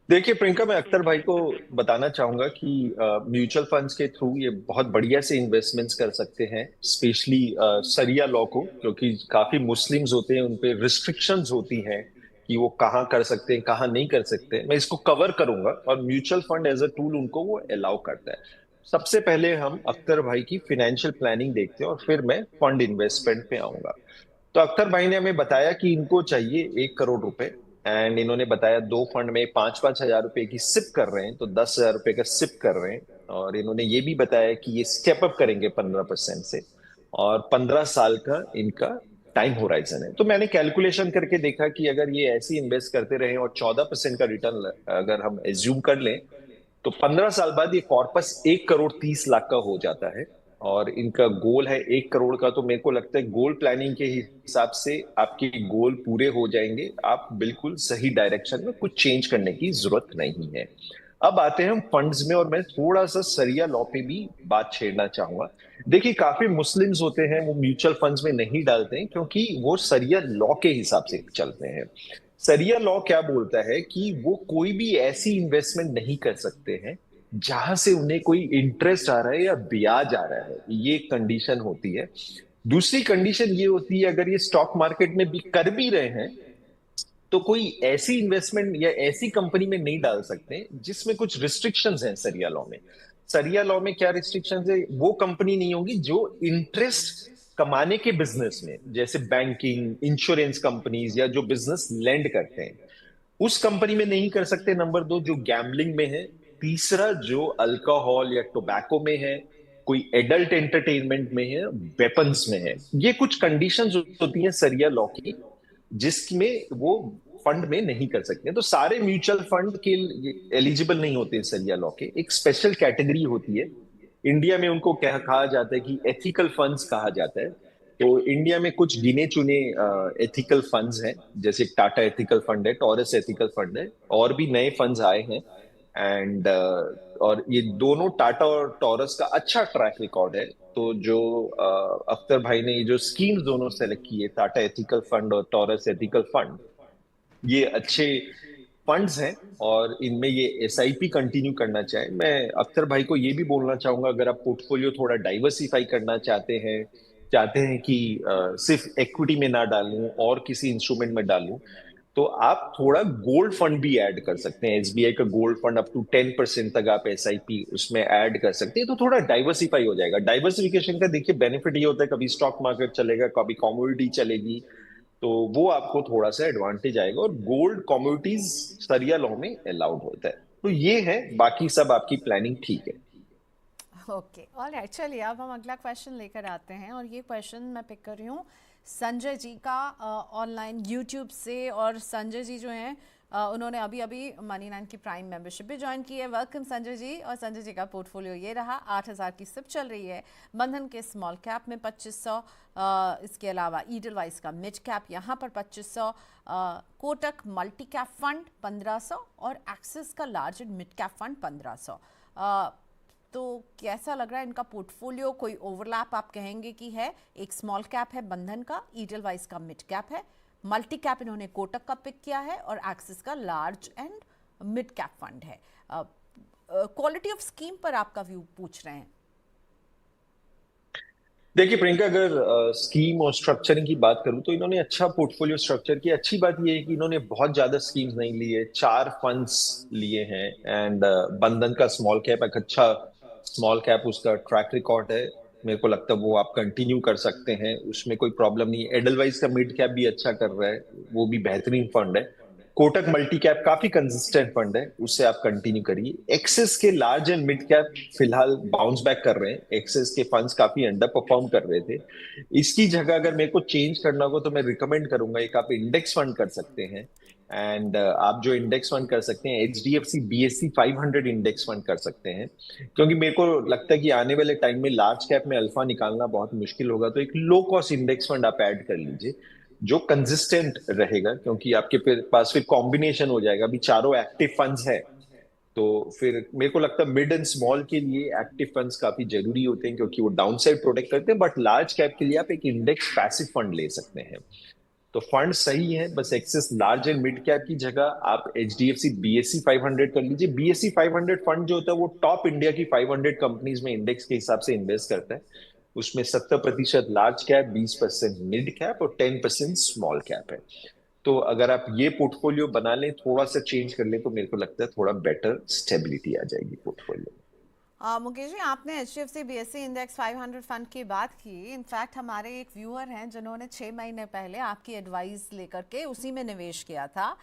देखिए प्रियंका, मैं अख्तर भाई को बताना चाहूंगा कि म्यूचुअल फंड्स के थ्रू ये बहुत बढ़िया से इन्वेस्टमेंट्स कर सकते हैं, स्पेशली सरिया लॉ को, क्योंकि काफी मुस्लिम्स होते हैं, उन पे रिस्ट्रिक्शंस होती हैं कि वो कहाँ कर सकते हैं कहाँ नहीं कर सकते। मैं इसको कवर करूंगा और mutual fund as a tool उनको वो अलाउ करता है। सबसे पहले हम अख्तर भाई की फाइनेंशियल प्लानिंग देखते हैं और फिर मैं फंड इन्वेस्टमेंट पे आऊंगा। तो अख्तर भाई ने हमें बताया कि इनको चाहिए 1 करोड़ रुपए, एंड इन्होंने बताया 2 फंड में 5-5 हजार रुपए की सिप कर रहे हैं, तो 10 हजार रुपए का सिप कर रहे हैं। और इन्होंने ये भी बताया कि ये स्टेप अप करेंगे 15% से, और 15 साल का इनका टाइम होराइजन है। तो मैंने कैलकुलेशन करके देखा कि अगर ये ऐसे इन्वेस्ट करते रहे और 14% का रिटर्न अगर हम एज्यूम कर लें, तो 15 साल बाद ये कॉर्पस 1 करोड़ 30 लाख का हो जाता है। और इनका गोल है 1 करोड़ का। तो मेरे को लगता है गोल प्लानिंग के हिसाब से आपके गोल पूरे हो जाएंगे। आप बिल्कुल सही डायरेक्शन में, कुछ चेंज करने की जरूरत नहीं है। अब आते हैं हम फंड्स में, और मैं थोड़ा सा सरिया लॉ पे भी बात छेड़ना चाहूंगा। देखिए, काफी मुस्लिम्स होते हैं वो म्यूचुअल फंड्स में नहीं डालते हैं, क्योंकि वो सरिया लॉ के हिसाब से चलते हैं। सरिया लॉ क्या बोलता है कि वो कोई भी ऐसी इन्वेस्टमेंट नहीं कर सकते हैं जहां से उन्हें कोई इंटरेस्ट आ रहा है या ब्याज आ रहा है। ये कंडीशन होती है। दूसरी कंडीशन ये होती है, अगर ये स्टॉक मार्केट में भी कर भी रहे हैं, तो कोई ऐसी इन्वेस्टमेंट या ऐसी कंपनी में नहीं डाल सकते जिसमें कुछ रिस्ट्रिक्शंस हैं सरिया लॉ में। सरिया लॉ में क्या रिस्ट्रिक्शंस है? वो कंपनी नहीं होगी जो इंटरेस्ट कमाने के बिजनेस में, जैसे बैंकिंग, इंश्योरेंस कंपनीज, या जो बिजनेस लेंड करते हैं, उस कंपनी में नहीं कर सकते। नंबर 2, जो गैम्बलिंग में है। तीसरा, जो अल्कोहल या टोबैको में है, कोई एडल्ट एंटरटेनमेंट में है, वेपन्स में है। ये कुछ कंडीशंस होती हैं सरिया लॉ की, जिसमें वो फंड में नहीं कर सकते। तो सारे म्यूचुअल फंड के एलिजिबल नहीं होते सरिया लॉ के। एक स्पेशल कैटेगरी होती है, इंडिया में उनको कहा जाता है कि एथिकल फंड्स कहा जाता है। तो इंडिया में कुछ गिने चुने एथिकल फंड्स हैं, जैसे टाटा एथिकल फंड है, टॉरस एथिकल फंड है, और भी नए फंड्स आए हैं। एंड और ये दोनों, टाटा और टॉरस का अच्छा ट्रैक रिकॉर्ड है। तो जो अख्तर भाई ने ये जो स्कीम्स दोनों सेलेक्ट की है, टाटा एथिकल फंड और टॉरस एथिकल फंड, ये अच्छे फंड्स हैं और इनमें ये एसआईपी कंटिन्यू करना चाहे। मैं अख्तर भाई को ये भी बोलना चाहूंगा, अगर आप पोर्टफोलियो थोड़ा डाइवर्सिफाई करना चाहते हैं कि सिर्फ इक्विटी में ना डालूं और किसी इंस्ट्रूमेंट में डालूं, तो आप थोड़ा गोल्ड फंड भी ऐड कर सकते हैं। एसबीआई का गोल्ड फंड अप टू 10% तक आप एसआईपी उसमें ऐड कर सकते हैं, तो थोड़ा डाइवर्सिफाई हो जाएगा। डाइवर्सिफिकेशन का देखिए बेनिफिट ये होता है, कभी स्टॉक मार्केट चलेगा, कभी कमोडिटी चलेगी, तो वो आपको थोड़ा सा एडवांटेज आएगा। और गोल्ड कमोडिटीज सरिया लॉ में अलाउड होता है। तो ये है, बाकी सब आपकी प्लानिंग ठीक है। ओके, ऑलराइट, चलिए अब हम अगला क्वेश्चन लेकर आते हैं। और ये क्वेश्चन मैं पिक कर रही हूँ संजय जी का ऑनलाइन यूट्यूब से। और संजय जी जो हैं उन्होंने अभी अभी मनी9 की प्राइम मेंबरशिप भी ज्वाइन की है। वेलकम संजय जी। और संजय जी का पोर्टफोलियो ये रहा, 8000 की सिप चल रही है। बंधन के स्मॉल कैप में 2500, इसके अलावा ईडलवाइस का मिड कैप यहाँ पर 2500, कोटक मल्टी कैप फंड 1500 और एक्सिस का large and mid cap fund 1500। तो कैसा लग रहा है इनका पोर्टफोलियो? कोई ओवरलैप आप कहेंगे कि है? एक स्मॉल कैप है बंधन का, ईडलवाइस का मिड कैप है, मल्टी कैप इन्होंने कोटक का पिक किया है और एक्सिस का large and mid cap fund है। क्वालिटी ऑफ स्कीम पर आपका व्यू पूछ रहे हैं। देखिए प्रियंका, अगर स्कीम और स्ट्रक्चरिंग की बात करूं तो इन्होंने अच्छा पोर्टफोलियो स्ट्रक्चर किया। अच्छी बात यह है कि इन्होंने बहुत ज्यादा स्कीम्स नहीं ली है, 4 फंड्स लिए हैं। एंड बंधन का स्मॉल कैप एक अच्छा स्मॉल कैप उसका ट्रैक रिकॉर्ड है। मेरे को लगता है वो आप कंटिन्यू कर सकते हैं, उसमें कोई प्रॉब्लम नहीं है। एडलवाइज का मिड कैप भी अच्छा कर रहा है, वो भी बेहतरीन फंड है। कोटक मल्टी कैप काफी कंसिस्टेंट फंड है, उससे आप कंटिन्यू करिए। एक्सिस के लार्ज एंड मिड कैप फिलहाल बाउंस बैक कर रहे हैं। एक्सिस के फंड्स काफी अंडर परफॉर्म कर रहे थे। इसकी जगह अगर मेरे को चेंज करना हो तो मैं रिकमेंड करूंगा, एक आप इंडेक्स फंड कर सकते हैं। एंड आप जो इंडेक्स फंड कर सकते हैं, HDFC BSE 500 इंडेक्स फंड कर सकते हैं। क्योंकि मेरे को लगता है कि आने वाले टाइम में लार्ज कैप में अल्फा निकालना बहुत मुश्किल होगा, तो एक लो कॉस्ट इंडेक्स फंड आप ऐड कर लीजिए जो कंसिस्टेंट रहेगा। क्योंकि आपके पास फिर कॉम्बिनेशन हो जाएगा, अभी चारों एक्टिव फंड्स है। तो फिर मेरे को लगता है मिड एंड स्मॉल के लिए एक्टिव फंड्स काफी जरूरी होते हैं, क्योंकि वो डाउनसाइड प्रोटेक्ट करते हैं। बट लार्ज कैप के लिए आप एक इंडेक्स पैसिव फंड ले सकते हैं। तो फंड सही है, बस Axis large and mid cap की जगह आप HDFC BSE 500 कर लीजिए। BSE 500 फंड जो होता है वो टॉप इंडिया की 500 कंपनीज में इंडेक्स के हिसाब से इन्वेस्ट करता है। उसमें 70% लार्ज कैप, 20% मिड कैप और 10% स्मॉल कैप है। तो अगर आप ये पोर्टफोलियो बना लें, थोड़ा सा चेंज कर लें, तो मेरे को लगता है थोड़ा बेटर स्टेबिलिटी आ जाएगी पोर्टफोलियो में। मुकेश जी, आपने HDFC BSE इंडेक्स 500 फंड की बात की। इनफैक्ट हमारे एक व्यूअर हैं जिन्होंने 6 महीने पहले आपकी एडवाइस लेकर के उसी में निवेश किया था,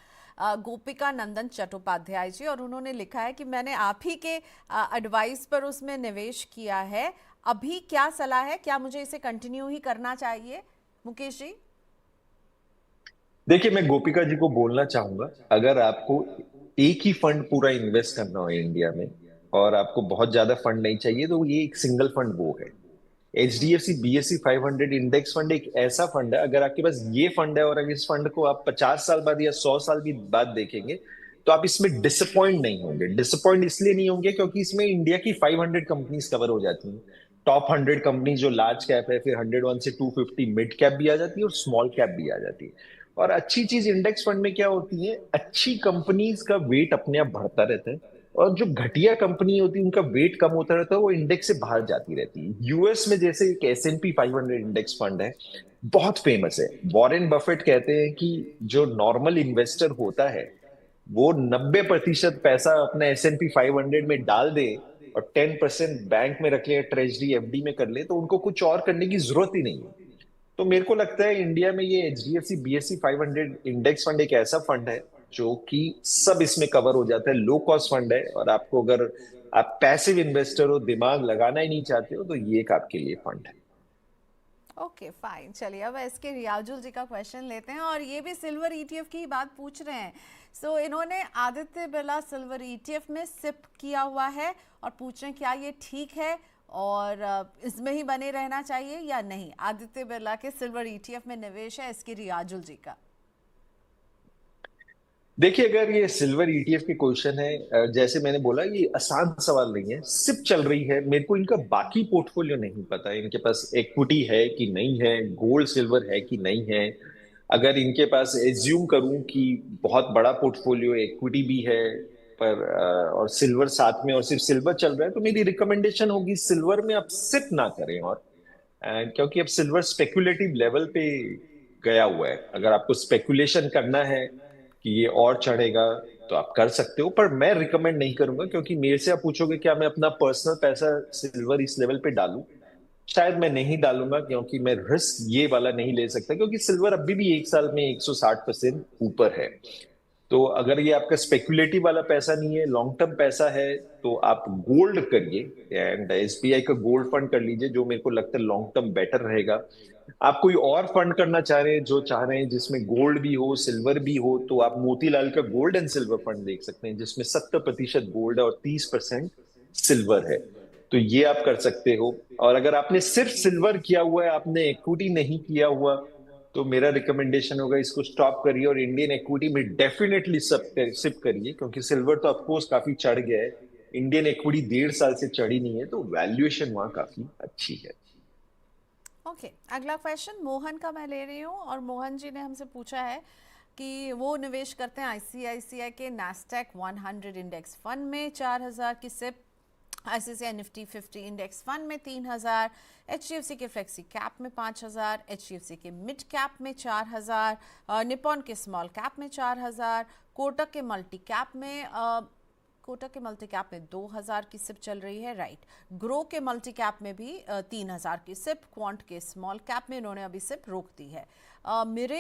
गोपिका नंदन चट्टोपाध्याय जी, और उन्होंने लिखा है कि मैंने आप ही के एडवाइस पर उसमें निवेश किया है। अभी क्या सलाह है, क्या मुझे इसे कंटिन्यू ही करना चाहिए? मुकेश जी, देखिए, मैं गोपिका जी को बोलना चाहूंगा, अगर आपको एक ही फंड पूरा इन्वेस्ट करना हो इंडिया में और आपको बहुत ज्यादा फंड नहीं चाहिए, तो ये एक सिंगल फंड वो है। HDFC BSE 500 इंडेक्स फंड एक ऐसा फंड है, अगर आपके पास ये फंड है और अगर इस फंड को आप 50 साल बाद या 100 साल भी बाद देखेंगे, तो आप इसमें डिसअपॉइंट नहीं होंगे। डिसअपॉइंट इसलिए नहीं होंगे क्योंकि इसमें इंडिया की 500 कंपनीज कवर हो जाती हैं। टॉप 100 कंपनीज जो लार्ज कैप है, फिर 101 से 250 मिड कैप भी आ जाती है और स्मॉल कैप भी आ जाती है। और अच्छी चीज इंडेक्स फंड में क्या होती है, अच्छी कंपनीज का वेट अपने आप बढ़ता रहता है, और जो घटिया कंपनी होती है उनका वेट कम होता रहता है, वो इंडेक्स से बाहर जाती रहती है। यूएस में जैसे एक S&P 500 इंडेक्स फंड है, बहुत फेमस है। वॉरेन बफेट कहते हैं कि जो नॉर्मल इन्वेस्टर होता है वो 90% पैसा अपने S&P 500 में डाल दे और 10% बैंक में रख ले, ट्रेजरी FD में कर ले, तो उनको कुछ और करने की जरूरत ही नहीं है। तो मेरे को लगता है इंडिया में ये HDFC BSE 500 इंडेक्स फंड एक ऐसा फंड है जो कि सब इसमें कवर हो जाता है। लो कॉस्ट फंड है, और आपको अगर आप पैसिव इन्वेस्टर हो, दिमाग लगाना ही नहीं चाहते हो, तो ये एक आपके लिए फंड है। Okay fine. चलिए अब SK रियाजुल जी का क्वेश्चन लेते हैं, और ये भी सिल्वर ETF की ही बात पूछ रहे हैं। सो इन्होंने आदित्य बिरला सिल्वर ETF में सिप किया हुआ है और पूछ रहे हैं क्या ये ठीक है और इसमें ही बने रहना चाहिए या नहीं। आदित्य बिरला के सिल्वर ETF में निवेश है SK रियाजुल जी का। देखिए, अगर ये सिल्वर ETF के क्वेश्चन है, जैसे मैंने बोला, ये आसान सवाल नहीं है। सिप चल रही है, मेरे को इनका बाकी पोर्टफोलियो नहीं पता है, इनके पास इक्विटी है कि नहीं है, गोल्ड सिल्वर है कि नहीं है। अगर इनके पास एज्यूम करूं कि बहुत बड़ा पोर्टफोलियो इक्विटी भी है पर और सिल्वर साथ में, और सिर्फ सिल्वर चल रहा है, तो मेरी रिकमेंडेशन होगी सिल्वर में आप सिप ना करें। और क्योंकि अब सिल्वर स्पेकुलेटिव लेवल पे गया हुआ है। अगर आपको स्पेकुलेशन करना है कि ये और चढ़ेगा तो आप कर सकते हो, पर मैं रिकमेंड नहीं करूंगा। क्योंकि मेरे से आप पूछोगे क्या मैं अपना पर्सनल पैसा सिल्वर इस लेवल पे डालूं, शायद मैं नहीं डालूंगा, क्योंकि मैं रिस्क ये वाला नहीं ले सकता। क्योंकि सिल्वर अभी भी एक साल में 160% ऊपर है। तो अगर ये आपका स्पेकुलेटिव वाला पैसा नहीं है, लॉन्ग टर्म पैसा है, तो आप गोल्ड करिए। एंड SBI का गोल्ड फंड कर लीजिए, जो मेरे को लगता है लॉन्ग टर्म बेटर रहेगा। आप कोई और फंड करना चाह रहे हैं, जो चाह रहे हैं जिसमें गोल्ड भी हो सिल्वर भी हो, तो आप मोतीलाल का गोल्ड एंड सिल्वर फंड देख सकते हैं, जिसमें 70% गोल्ड है और 30% सिल्वर है। तो ये आप कर सकते हो। और अगर आपने सिर्फ सिल्वर किया हुआ है, आपने इक्विटी नहीं किया हुआ, तो मेरा रिकमेंडेशन होगा इसको स्टॉप करिए और इंडियन इक्विटी में डेफिनेटली सिप करिए। क्योंकि सिल्वर तो ऑफकोर्स काफी चढ़ गया है, इंडियन इक्विटी 1.5 साल से चढ़ी नहीं है, तो वैल्यूएशन वहां काफी अच्छी है। ओके, अगला क्वेश्चन मोहन का मैं ले रही हूँ और मोहन जी ने हमसे पूछा है कि वो निवेश करते हैं आईसीआईसीआई के नैस्डैक 100 इंडेक्स फंड में 4000 की SIP, ICICI Nifty 50 index fund में 3000, एचडीएफसी के फ्लेक्सी कैप में 5000, एचडीएफसी के मिड कैप में 4000, निपॉन के स्मॉल कैप में 4000, कोटक के मल्टी कैप में कोटक के मल्टी कैप में 2000 की सिप चल रही है, राइट। ग्रो के मल्टी कैप में भी 3000 की सिप, क्वांट के स्मॉल कैप में इन्होंने अभी सिप रोक दी है, मेरे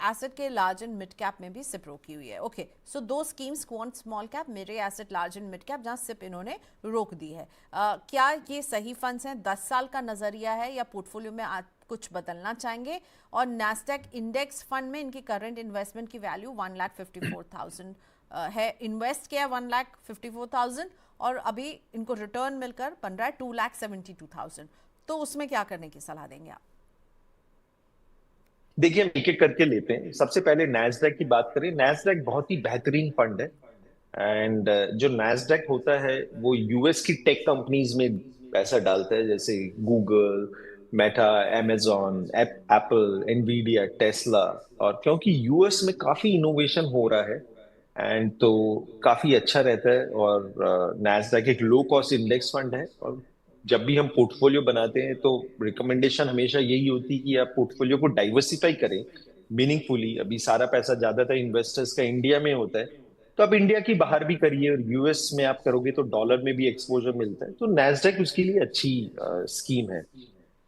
एसेट के लार्ज एंड मिड कैप में भी सिप रोकी हुई है। ओके, सो दो स्कीम्स, क्वांट स्मॉल कैप, मेरे asset large and mid cap, जहां सिप इन्होंने रोक दी है। क्या ये सही फंड्स हैं? 10 साल का नजरिया है या पोर्टफोलियो में कुछ बदलना चाहेंगे? और नैस्डैक इंडेक्स फंड में इनकी करंट इन्वेस्टमेंट की वैल्यू 1,54,000 है, इन्वेस्ट किया 1,54,000 और अभी इनको रिटर्न मिलकर बन रहा है 2,72,000, तो उसमें क्या करने की सलाह देंगे आप? देखिए, हम एक एक करके लेते हैं। सबसे पहले नैस्डैक की बात करें। नैस्डैक बहुत ही बेहतरीन फंड है। एंड जो नैस्डैक होता है वो यूएस की टेक कंपनीज में पैसा डालता है, जैसे Google, Meta, amazon, Apple, Nvidia, Tesla. और क्योंकि यूएस में काफी इनोवेशन हो रहा है एंड तो काफी अच्छा रहता है। और नैस्डैक एक लो कॉस्ट इंडेक्स फंड है। और जब भी हम पोर्टफोलियो बनाते हैं तो रिकमेंडेशन हमेशा यही होती है कि आप पोर्टफोलियो को डाइवर्सिफाई करें मीनिंगफुली। अभी सारा पैसा ज्यादातर इन्वेस्टर्स का इंडिया में होता है, तो आप इंडिया की बाहर भी करिए, और यूएस में आप करोगे तो डॉलर में भी एक्सपोजर मिलता है। तो नैस्डैक उसके लिए अच्छी स्कीम है।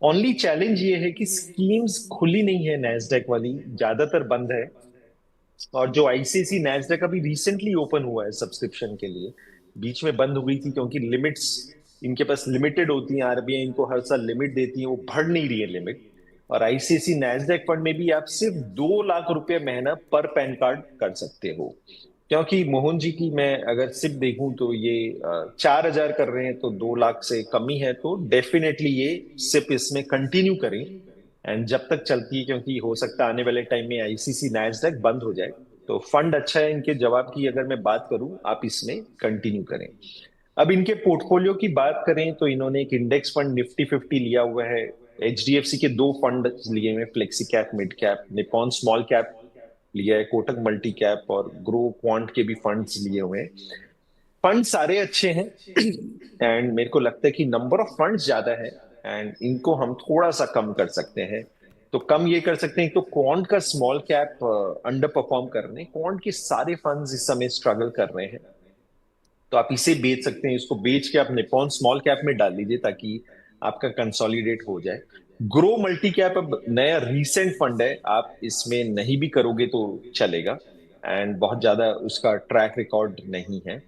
ओनली चैलेंज ये है कि स्कीम्स खुली नहीं है, नैस्डैक वाली ज्यादातर बंद है। और जो आईसीआईसी नैस्डैक अभी रिसेंटली ओपन हुआ है सब्सक्रिप्शन के लिए, बीच में बंद हुई थी क्योंकि लिमिट्स इनके पास लिमिटेड होती हैं। आरबीआई इनको हर साल लिमिट देती है, वो भर नहीं रही है लिमिट। और आईसीआईसी नैस्डैक फंड में भी आप सिर्फ 2 लाख रुपए महीना पर पैन कार्ड कर सकते हो। क्योंकि मोहन जी की मैं अगर सिर्फ देखूं तो ये 4,000 कर रहे हैं, तो 2 लाख से कम ही है। तो डेफिनेटली ये सिप इसमें कंटिन्यू करें एंड जब तक चलती है, क्योंकि हो सकता है आने वाले टाइम में आईसीसी नैस्डैक बंद हो जाए। तो फंड अच्छा है। इनके जवाब की अगर मैं बात करूं, आप इसमें कंटिन्यू करें। अब इनके पोर्टफोलियो की बात करें तो इन्होंने एक इंडेक्स फंड निफ्टी 50 लिया हुआ है। एचडीएफसी के 2 फंड लिए हुए, flexi cap, mid cap, Nippon small cap लिया है, कोटक मल्टी कैप और ग्रो क्वांट के भी फंड्स लिए हुए हैं। फंड सारे अच्छे हैं एंड मेरे को लगता है कि नंबर ऑफ फंड्स ज्यादा है एंड इनको हम थोड़ा सा कम कर सकते हैं। तो कम ये कर सकते हैं, तो क्वांट का स्मॉल कैप अंडर परफॉर्म कर रहे हैं। क्वांट के सारे फंड्स इस समय स्ट्रगल कर रहे हैं, तो आप इसे बेच सकते हैं। इसको बेच के आप निपॉन स्मॉल कैप में डाल लीजिए ताकि आपका कंसोलिडेट हो जाए। ग्रो मल्टी कैप अब नया रीसेंट फंड है, आप इसमें नहीं भी करोगे तो चलेगा एंड बहुत ज्यादा उसका ट्रैक रिकॉर्ड नहीं है।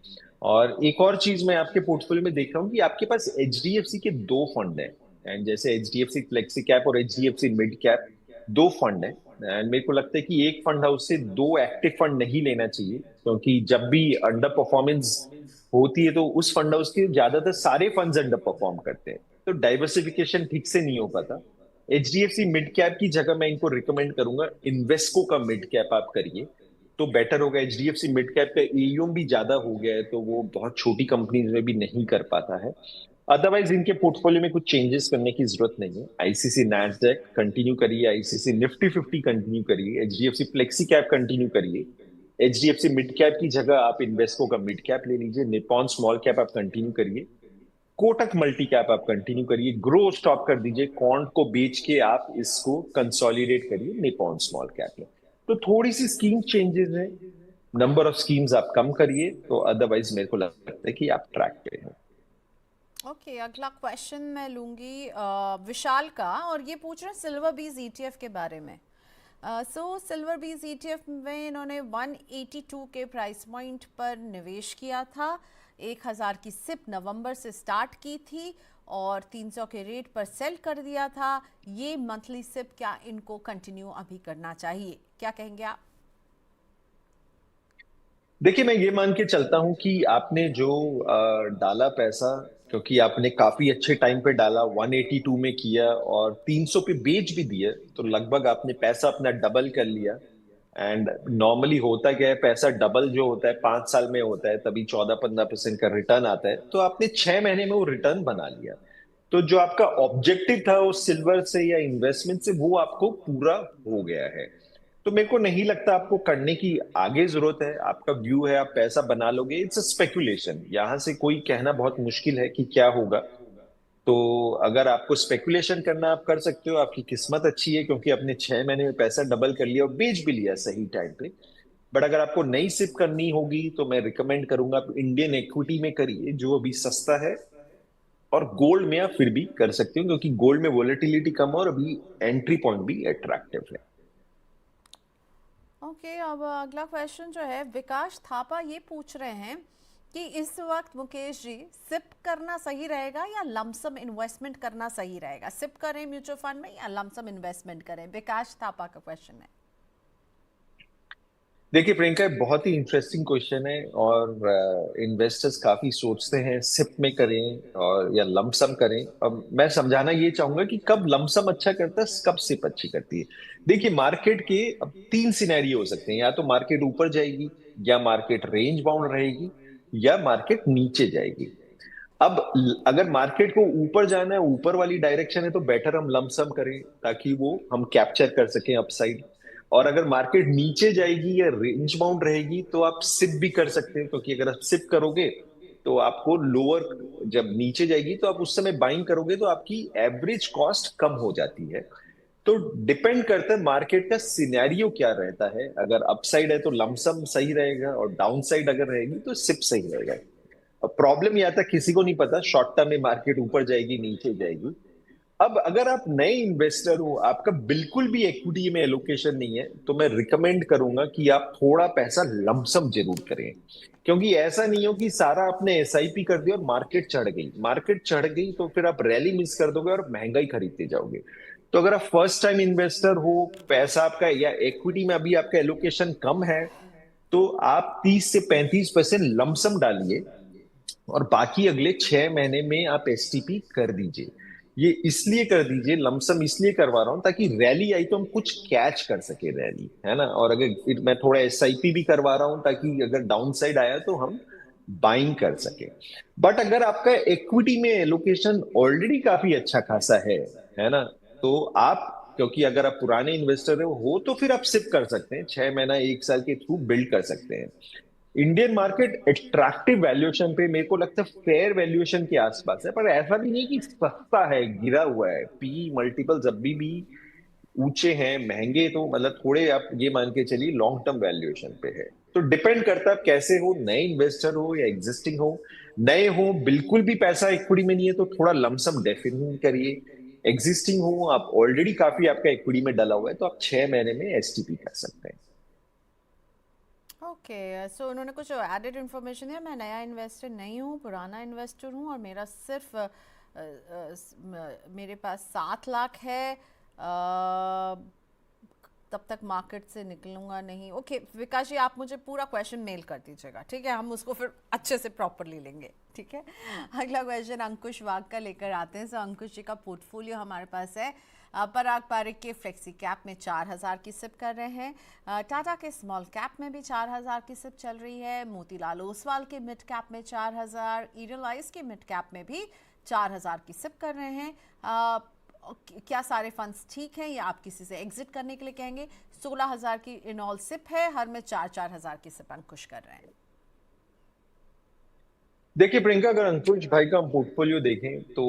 और एक और चीज मैं आपके पोर्टफोलियो में देख रहा हूँ कि आपके पास एचडीएफसी के 2 फंड हैं। एंड जैसे एचडीएफसी फ्लेक्सी कैप और एचडीएफसी मिड कैप 2 फंड है। एंड मेरे को लगता है कि एक फंड हाउस से 2 एक्टिव फंड नहीं लेना चाहिए, क्योंकि जब भी अंडर परफॉर्मेंस होती है तो उस फंड हाउस के ज्यादातर सारे फंड्स अंडर परफॉर्म करते हैं, तो डाइवर्सिफिकेशन ठीक से नहीं हो पाता। एचडीएफसी मिड कैप की जगह मैं इनको रिकमेंड करूंगा इन्वेस्को का मिड कैप आप करिए तो बेटर होगा। एचडीएफसी मिड कैप का एयूएम भी ज्यादा हो गया है, तो वो बहुत छोटी कंपनीज में भी नहीं कर पाता है। अदरवाइज इनके पोर्टफोलियो में कुछ चेंजेस करने की जरूरत नहीं है। आईसीसी नैस्डैक कंटिन्यू करिए, आईसीसी निफ्टी 50 कंटिन्यू करिए, एचडीएफसी फ्लेक्सी कैप कंटिन्यू करिए। एचडीएफसी मिड कैप की जगह आप इन्वेस्को का मिड कैप ले लीजिए। निपॉन स्मॉल कैप आप कंटिन्यू करिए। कोटक मल्टी कैप आप कंटिन्यू करिए। ग्रो स्टॉप कर दीजिए, क्वांट को बेच के आप इसको कंसोलिडेट करिए निपॉन स्मॉल कैप में। तो थोड़ी सी स्कीम चेंजेस है, नंबर ऑफ स्कीम्स आप कम करिए, तो अदरवाइज मेरे को लगता है कि आप ट्रैक पे हैं। ओके, अगला क्वेश्चन मैं लूंगी विशाल का, और ये पूछ रहे हैं सिल्वर बीज ईटीएफ के बारे में। सो सिल्वर बीज ईटीएफ में इन्होंने 182 के प्राइस पॉइंट पर निवेश किया था। 1000 की सिप नवंबर से स्टार्ट की थी और 300 के रेट पर सेल कर दिया था। ये मंथली सिप क्या इनको कंटिन्यू अभी करना चाहिए? क्या कहेंगे आप? देखिए, मैं ये मान के चलता हूं कि आपने जो डाला पैसा, क्योंकि आपने काफी अच्छे टाइम पे डाला, 182 में किया और 300 पे बेच भी दिया, तो लगभग आपने पैसा अपना डबल कर लिया। एंड नॉर्मली होता क्या है, पैसा डबल जो होता है 5 साल में होता है, तभी 14-15% का रिटर्न आता है। तो आपने 6 महीने में वो रिटर्न बना लिया। तो जो आपका ऑब्जेक्टिव था उस सिल्वर से या इन्वेस्टमेंट से, वो आपको पूरा हो गया है। तो मेरे को नहीं लगता आपको करने की आगे जरूरत है। आपका व्यू है, आप पैसा बना लोगे, इट्स अ स्पेकुलेशन। यहां से कोई कहना बहुत मुश्किल है कि क्या होगा। तो अगर आपको स्पेकुलेशन करना, आप कर सकते हो। आपकी किस्मत अच्छी है क्योंकि आपने 6 महीने में पैसा डबल कर लिया और बेच भी लिया सही टाइम पे। बट अगर आपको नई सिप करनी होगी तो मैं रिकमेंड करूंगा आप इंडियन इक्विटी में करिए, जो अभी सस्ता है। और गोल्ड में आप फिर भी कर सकते हो क्योंकि गोल्ड में वोलेटिलिटी कम है और अभी एंट्री पॉइंट भी अट्रैक्टिव है। ओके, अब अगला क्वेश्चन जो है विकास थापा ये पूछ रहे हैं कि इस वक्त मुकेश जी सिप करना सही रहेगा या लमसम इन्वेस्टमेंट करना सही रहेगा? सिप करें म्यूचुअल फंड में या लमसम इन्वेस्टमेंट करें? विकास थापा का क्वेश्चन है। देखिए प्रियंका, बहुत ही इंटरेस्टिंग क्वेश्चन है। और इन्वेस्टर्स काफी सोचते हैं सिप में करें और या लमसम करें। अब मैं समझाना ये चाहूंगा कि कब लमसम अच्छा करता है, कब सिप अच्छी करती है। देखिए मार्केट के अब 3 सिनेरियो हो सकते हैं। या तो मार्केट ऊपर जाएगी, या मार्केट रेंज बाउंड रहेगी, या मार्केट नीचे जाएगी। अब अगर मार्केट को ऊपर जाना है, ऊपर वाली डायरेक्शन है, तो बेटर हम लमसम करें ताकि वो हम कैप्चर कर सकें अपसाइड। और अगर मार्केट नीचे जाएगी या रेंज बाउंड रहेगी तो आप सिप भी कर सकते हैं, क्योंकि अगर आप सिप करोगे तो आपको लोअर, जब नीचे जाएगी तो आप उस समय बाइंग करोगे तो आपकी एवरेज कॉस्ट कम हो जाती है। तो डिपेंड करता है मार्केट का सिनेरियो क्या रहता है। अगर अपसाइड है तो लमसम सही रहेगा, और डाउन साइड अगर रहेगी तो सिप सही रहेगा। अब प्रॉब्लम यह आता, किसी को नहीं पता शॉर्ट टर्म में मार्केट ऊपर जाएगी नीचे जाएगी। अब अगर आप नए इन्वेस्टर हो, आपका बिल्कुल भी इक्विटी में एलोकेशन नहीं है, तो मैं रिकमेंड करूंगा कि आप थोड़ा पैसा लमसम जरूर करें। क्योंकि ऐसा नहीं हो कि सारा आपने एसआईपी कर दिया और मार्केट चढ़ गई। मार्केट चढ़ गई तो फिर आप रैली मिस कर दोगे और महंगाई खरीदते जाओगे। तो अगर आप फर्स्ट टाइम इन्वेस्टर हो, पैसा आपका या इक्विटी में अभी आपका एलोकेशन कम है, तो आप 30 से 35% लमसम डालिए और बाकी अगले 6 महीने में आप एसटीपी कर दीजिए। ये इसलिए कर दीजिए, लमसम इसलिए करवा रहा हूं ताकि रैली आई तो हम कुछ कैच कर सके रैली, है ना। और अगर फिर मैं थोड़ा एसआईपी भी करवा रहा हूं ताकि अगर डाउन साइड आया तो हम बाइंग कर सके। बट अगर आपका इक्विटी में एलोकेशन ऑलरेडी काफी अच्छा खासा है ना, तो आप, क्योंकि अगर आप पुराने इन्वेस्टर हो तो फिर आप सिप कर सकते हैं, 6 महीना 1 साल के थ्रू बिल्ड कर सकते हैं। इंडियन मार्केट अट्रैक्टिव वैल्यूएशन पे मेरे को लगता है फेयर वैल्यूएशन के आसपास है। पर ऐसा भी नहीं कि सस्ता है, गिरा हुआ है। पी मल्टीपल जब भी ऊंचे हैं, महंगे, तो मतलब थोड़े आप ये मान के चलिए लॉन्ग टर्म वैल्यूएशन पे है। तो डिपेंड करता है आप कैसे हो, नए इन्वेस्टर हो या एग्जिस्टिंग हो। नए हो, बिल्कुल भी पैसा इक्विटी में नहीं है, तो थोड़ा लमसम डेफिनेटली करिए। एग्जिस्टिंग हो, आप ऑलरेडी काफी आपका इक्विटी में डला हुआ है, तो आप 6 महीने में एसटीपी कर सकते हैं। ओके, सो उन्होंने कुछ एडेड इन्फॉर्मेशन दिया। मैं नया इन्वेस्टर नहीं हूँ, पुराना इन्वेस्टर हूँ और मेरा सिर्फ मेरे पास 7 लाख है। तब तक मार्केट से निकलूंगा नहीं। ओके विकास जी, आप मुझे पूरा क्वेश्चन मेल कर दीजिएगा, ठीक है? हम उसको फिर अच्छे से प्रॉपरली लेंगे, ठीक है? अगला क्वेश्चन अंकुश वाघ का लेकर आते हैं। सो अंकुश जी का पोर्टफोलियो हमारे पास है। पराग पारिक के फ्लेक्सी कैप में 4000 की सिप कर रहे हैं। टाटा के स्मॉल कैप में भी 4000 की सिप चल रही है। मोतीलाल ओसवाल के मिड कैप में 4000, ईडलाइज के मिड कैप में भी 4000 की सिप कर रहे हैं। क्या सारे फंड्स ठीक हैं या आप किसी से एग्जिट करने के लिए कहेंगे? 16000 की इनऑल सिप है, हर में 4-4000 की सिप अंकुश कर रहे हैं। देखिए प्रियंका, अगर अंकुश भाई का हम पोर्टफोलियो देखें तो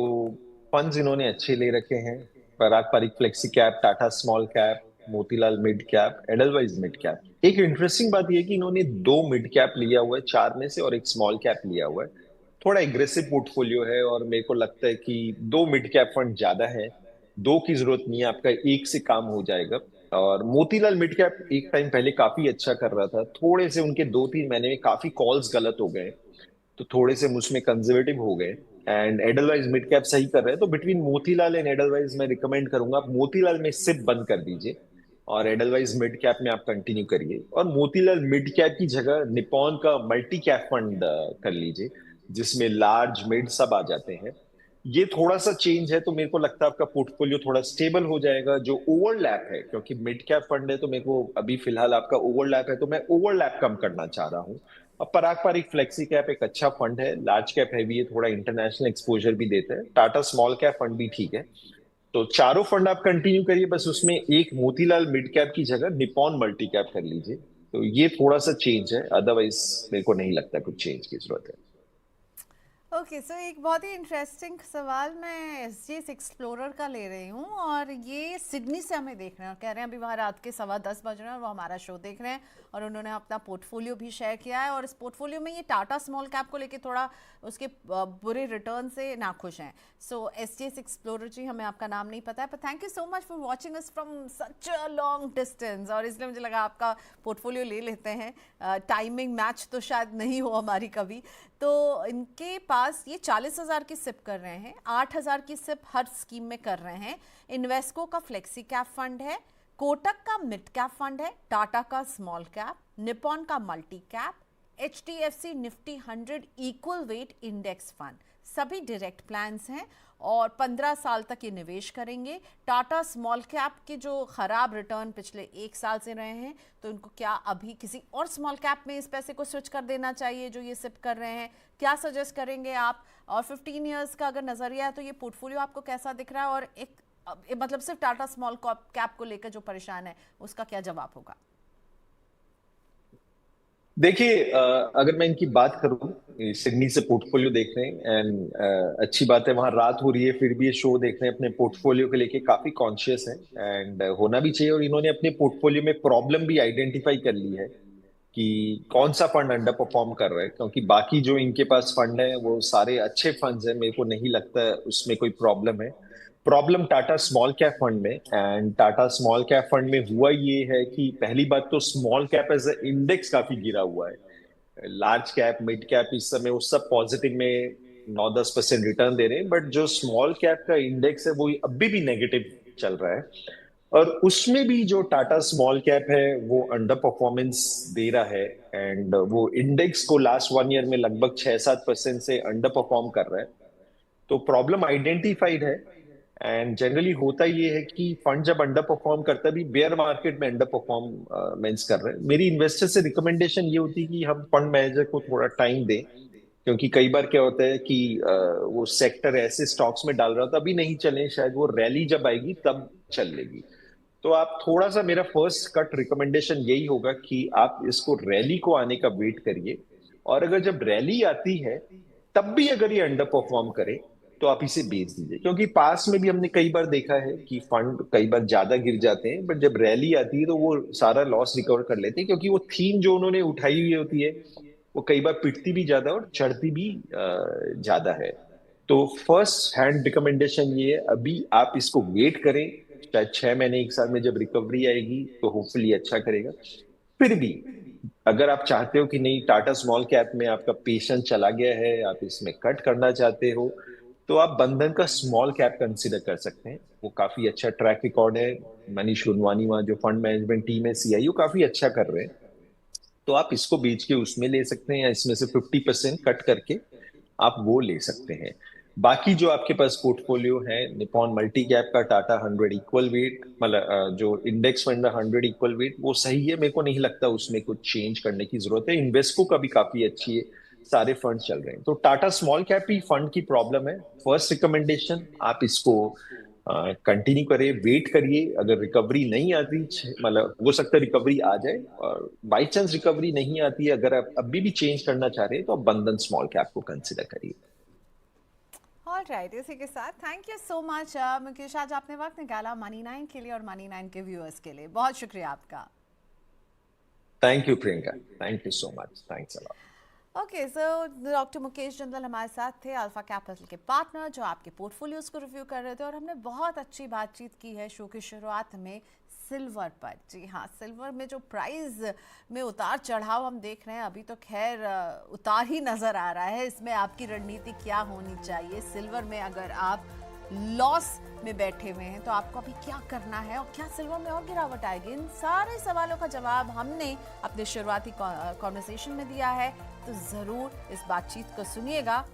फंड्स इन्होंने अच्छे ले रखे हैं। Parag Parikh flexi cap, Tata small cap, Motilal mid cap, Edelweiss mid cap. एक इंटरेस्टिंग बात यह कि इन्होंने 2 मिड कैप लिया हुआ है 4 में से, और एक स्मॉल कैप लिया हुआ है। थोड़ा एग्रेसिव पोर्टफोलियो है और मेरे को लगता है कि 2 मिड कैप फंड ज्यादा है। 2 की जरूरत नहीं है, आपका 1 से काम हो जाएगा। और मोतीलाल मिड कैप एक टाइम पहले काफी अच्छा कर रहा था, थोड़े से उनके 2-3 महीने में काफी कॉल्स गलत हो गए, तो थोड़े से उसमें कंजर्वेटिव हो गए। एंड एडलवाइज मिड कैप सही कर रहे हैं। तो बिटवीन मोतीलाल एंड एडलवाइज मैं रिकमेंड करूंगा आप मोतीलाल में सिप बंद कर दीजिए और एडलवाइज मिड कैप में आप कंटिन्यू करिए। और मोतीलाल मिड कैप की जगह निपॉन का मल्टी कैप फंड कर लीजिए, जिसमें लार्ज मिड सब आ जाते हैं। ये थोड़ा सा चेंज है, तो मेरे को लगता है आपका पोर्टफोलियो थोड़ा स्टेबल हो जाएगा। जो ओवरलैप है, क्योंकि मिड कैप फंड है तो मेरे को अभी फिलहाल आपका ओवरलैप है, तो मैं ओवरलैप कम करना चाह रहा हूँ। और पारंपरिक फ्लेक्सी कैप एक अच्छा फंड है, लार्ज कैप हैवी है, थोड़ा इंटरनेशनल एक्सपोजर भी देता है। टाटा स्मॉल कैप फंड भी ठीक है। तो चारों फंड आप कंटिन्यू करिए, बस उसमें एक मोतीलाल मिड कैप की जगह निपॉन मल्टी कैप कर लीजिए। तो ये थोड़ा सा चेंज है, अदरवाइज मेरे को नहीं लगता कुछ चेंज की जरूरत है। ओके सो एक बहुत ही इंटरेस्टिंग सवाल मैं एसजीएस एक्सप्लोरर का ले रही हूँ, और ये सिडनी से हमें देख रहे हैं और कह रहे हैं अभी वहाँ रात के 10:15 बज रहे हैं और वो हमारा शो देख रहे हैं, और उन्होंने अपना पोर्टफोलियो भी शेयर किया है, और इस पोर्टफोलियो में ये टाटा स्मॉल कैप को लेके थोड़ा उसके बुरे रिटर्न से नाखुश हैं। सो एसजीएस एक्सप्लोरर जी, हमें आपका नाम नहीं पता है, पर thank you so much for watching us from such a long distance, और इसलिए मुझे लगा आपका पोर्टफोलियो ले लेते हैं। टाइमिंग मैच तो शायद नहीं हो हमारी कभी। तो इनके पास ये 40,000 की सिप कर रहे हैं, 8,000 की सिप हर स्कीम में कर रहे हैं। इन्वेस्को का फ्लेक्सी कैप फंड है, कोटक का मिड कैप फंड है, टाटा का स्मॉल कैप, निपॉन का multi cap, HDFC Nifty 100 equal weight index fund, सभी डायरेक्ट प्लान्स हैं और 15 साल तक ये निवेश करेंगे। टाटा स्मॉल कैप के जो खराब रिटर्न पिछले 1 साल से रहे हैं, तो उनको क्या अभी किसी और स्मॉल कैप में इस पैसे को स्विच कर देना चाहिए जो ये सिप कर रहे हैं? क्या सजेस्ट करेंगे आप? और 15 इयर्स का अगर नजरिया है तो ये पोर्टफोलियो आपको कैसा दिख रहा है? और एक मतलब सिर्फ टाटा स्मॉल कैप को लेकर जो परेशान है उसका क्या जवाब होगा? देखिए, अगर मैं इनकी बात करूं, सिडनी से पोर्टफोलियो देख रहे हैं एंड अच्छी बात है, वहां रात हो रही है फिर भी ये शो देख रहे हैं, अपने पोर्टफोलियो को लेके काफी कॉन्शियस है एंड होना भी चाहिए। और इन्होंने अपने पोर्टफोलियो में प्रॉब्लम भी आइडेंटिफाई कर ली है कि कौन सा फंड अंडर परफॉर्म कर रहा है, क्योंकि बाकी जो इनके पास फंड है वो सारे अच्छे फंड्स हैं, मेरे को नहीं लगता उसमें कोई प्रॉब्लम है। Problem Tata small cap fund में, and Tata small cap fund में हुआ ये है कि पहली बात तो small cap as a index काफी गिरा हुआ है। लार्ज कैप मिड कैप इस समय वो सब पॉजिटिव में 9-10% रिटर्न दे रहे हैं, बट जो स्मॉल कैप का इंडेक्स है वो अभी भी नेगेटिव चल रहा है। और उसमें भी जो टाटा स्मॉल कैप है वो अंडर परफॉर्मेंस दे रहा है, एंड वो इंडेक्स को लास्ट 1 ईयर में लगभग 6-7% से अंडर परफॉर्म कर रहा है। तो प्रॉब्लम आइडेंटिफाइड है। एंड जनरली होता ये है कि फंड जब अंडर परफॉर्म करता है, भी बेयर मार्केट में अंडर परफॉर्मेंस कर रहे हैं, मेरी इन्वेस्टर से रिकमेंडेशन ये होती है कि हम फंड मैनेजर को थोड़ा टाइम दें, क्योंकि कई बार क्या होता है कि वो सेक्टर ऐसे स्टॉक्स में डाल रहा था अभी नहीं चले, शायद वो रैली जब आएगी तब चल लेगी। तो आप थोड़ा सा, मेरा फर्स्ट कट रिकमेंडेशन यही होगा कि आप इसको रैली को आने का वेट करिए, और अगर जब रैली आती है तब भी अगर ये अंडर परफॉर्म करे तो आप इसे बेच दीजिए, क्योंकि पास में भी हमने कई बार देखा है कि फंड कई बार ज्यादा गिर जाते हैं, बट जब रैली आती है तो वो सारा लॉस रिकवर कर लेते हैं, क्योंकि वो थीम जो उन्होंने उठाई हुई होती है वो कई बार पिटती भी ज्यादा और चढ़ती भी ज्यादा है। तो फर्स्ट हैंड रिकमेंडेशन ये है, अभी आप इसको वेट करें, शायद 6 महीने 1 साल में जब रिकवरी आएगी तो होपफुली अच्छा करेगा। फिर भी अगर आप चाहते हो कि नहीं, टाटा स्मॉल कैप में आपका पेशेंस चला गया है, आप इसमें कट करना चाहते हो, तो आप बंधन का स्मॉल कैप कंसिडर कर सकते हैं। वो काफी अच्छा ट्रैक रिकॉर्ड है, मनीष गुनवानी वहाँ जो फंड मैनेजमेंट टीम है सीआईओ काफी अच्छा कर रहे हैं। तो आप इसको बेच के उसमें ले सकते हैं, या इसमें से 50% कट करके आप वो ले सकते हैं। बाकी जो आपके पास पोर्टफोलियो है, निपॉन मल्टी कैप का टाटा 100 इक्वल वेट, मतलब जो इंडेक्स फंड है 100 इक्वल वेट, वो सही है, मेरे को नहीं लगता उसमें कुछ चेंज करने की जरूरत है। इन्वेस्को का भी काफी अच्छी है, सारे फंड चल रहे हैं। तो टाटा स्मॉल कैप ही फंड की प्रॉब्लम है। फर्स्ट रिकमेंडेशन, आप इसको कंटिन्यू करिए, वेट करिए, अगर रिकवरी नहीं आती, मतलब हो सकता है रिकवरी आ जाए, और बाई चांस रिकवरी नहीं आती है, अगर आप अभी भी चेंज करना चाह रहे हैं तो आप बंधन स्मॉल कैप को कंसिडर करिए। ऑल राइट, इसी के साथ thank you so much Mukesh, आज आपने वक्त निकाला मनी 9 के लिए और मनी 9 के व्यूअर्स के लिए, बहुत शुक्रिया आपका। Thank you Priyanka, thank you so much, thanks a lot. Okay so doctor Mukesh Jindal हमारे साथ थे, अल्फा कैपिटल के पार्टनर, जो आपके पोर्टफोलियोज को रिव्यू कर रहे थे, और हमने बहुत अच्छी बातचीत की है शो की शुरुआत में सिल्वर पर। जी हाँ, सिल्वर में जो प्राइस में उतार चढ़ाव हम देख रहे हैं, अभी तो खैर उतार ही नज़र आ रहा है, इसमें आपकी रणनीति क्या होनी चाहिए? सिल्वर में अगर आप लॉस में बैठे हुए हैं तो आपको अभी क्या करना है, और क्या सिल्वर में और गिरावट आएगी? इन सारे सवालों का जवाब हमने अपने शुरुआती कॉन्वर्सेशन में दिया है, तो ज़रूर इस बातचीत को सुनिएगा,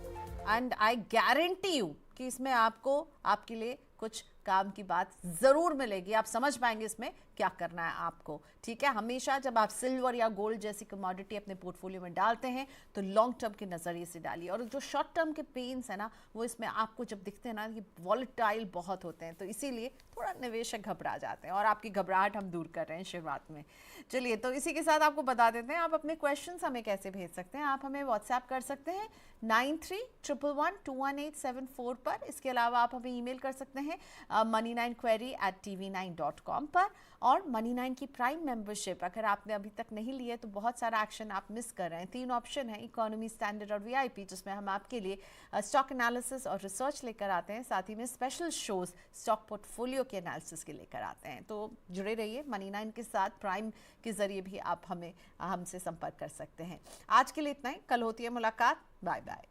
एंड आई गारंटी यू कि इसमें आपको आपके लिए कुछ काम की बात ज़रूर मिलेगी। आप समझ पाएंगे इसमें क्या करना है आपको। ठीक है, हमेशा जब आप सिल्वर या गोल्ड जैसी कमोडिटी अपने पोर्टफोलियो में डालते हैं तो लॉन्ग टर्म के नज़रिए से डालिए। और जो शॉर्ट टर्म के पेन्स है ना, वो इसमें आपको जब दिखते हैं ना, ये वॉलेटाइल बहुत होते हैं, तो इसीलिए थोड़ा निवेशक घबरा जाते हैं और आपकी घबराहट हम दूर कर रहे हैं शुरुआत में। चलिए, तो इसी के साथ आपको बता देते हैं आप अपने क्वेश्चंस हमें कैसे भेज सकते हैं। आप हमें व्हाट्सएप कर सकते हैं 9311218774 पर। इसके अलावा आप हमें ईमेल कर सकते हैं money9query@tv9.com पर। और Money9 की प्राइम मेंबरशिप अगर आपने अभी तक नहीं ली है तो बहुत सारा एक्शन आप मिस कर रहे हैं। 3 ऑप्शन है, इकोनॉमी, स्टैंडर्ड और वीआईपी, जिसमें हम आपके लिए स्टॉक एनालिसिस और रिसर्च लेकर आते हैं, साथ ही में स्पेशल शोज स्टॉक पोर्टफोलियो के एनालिसिस के लेकर आते हैं। तो जुड़े रहिए Money9 के साथ। प्राइम के जरिए भी आप हमसे संपर्क कर सकते हैं। आज के लिए इतना ही, कल होती है मुलाकात। Bye bye.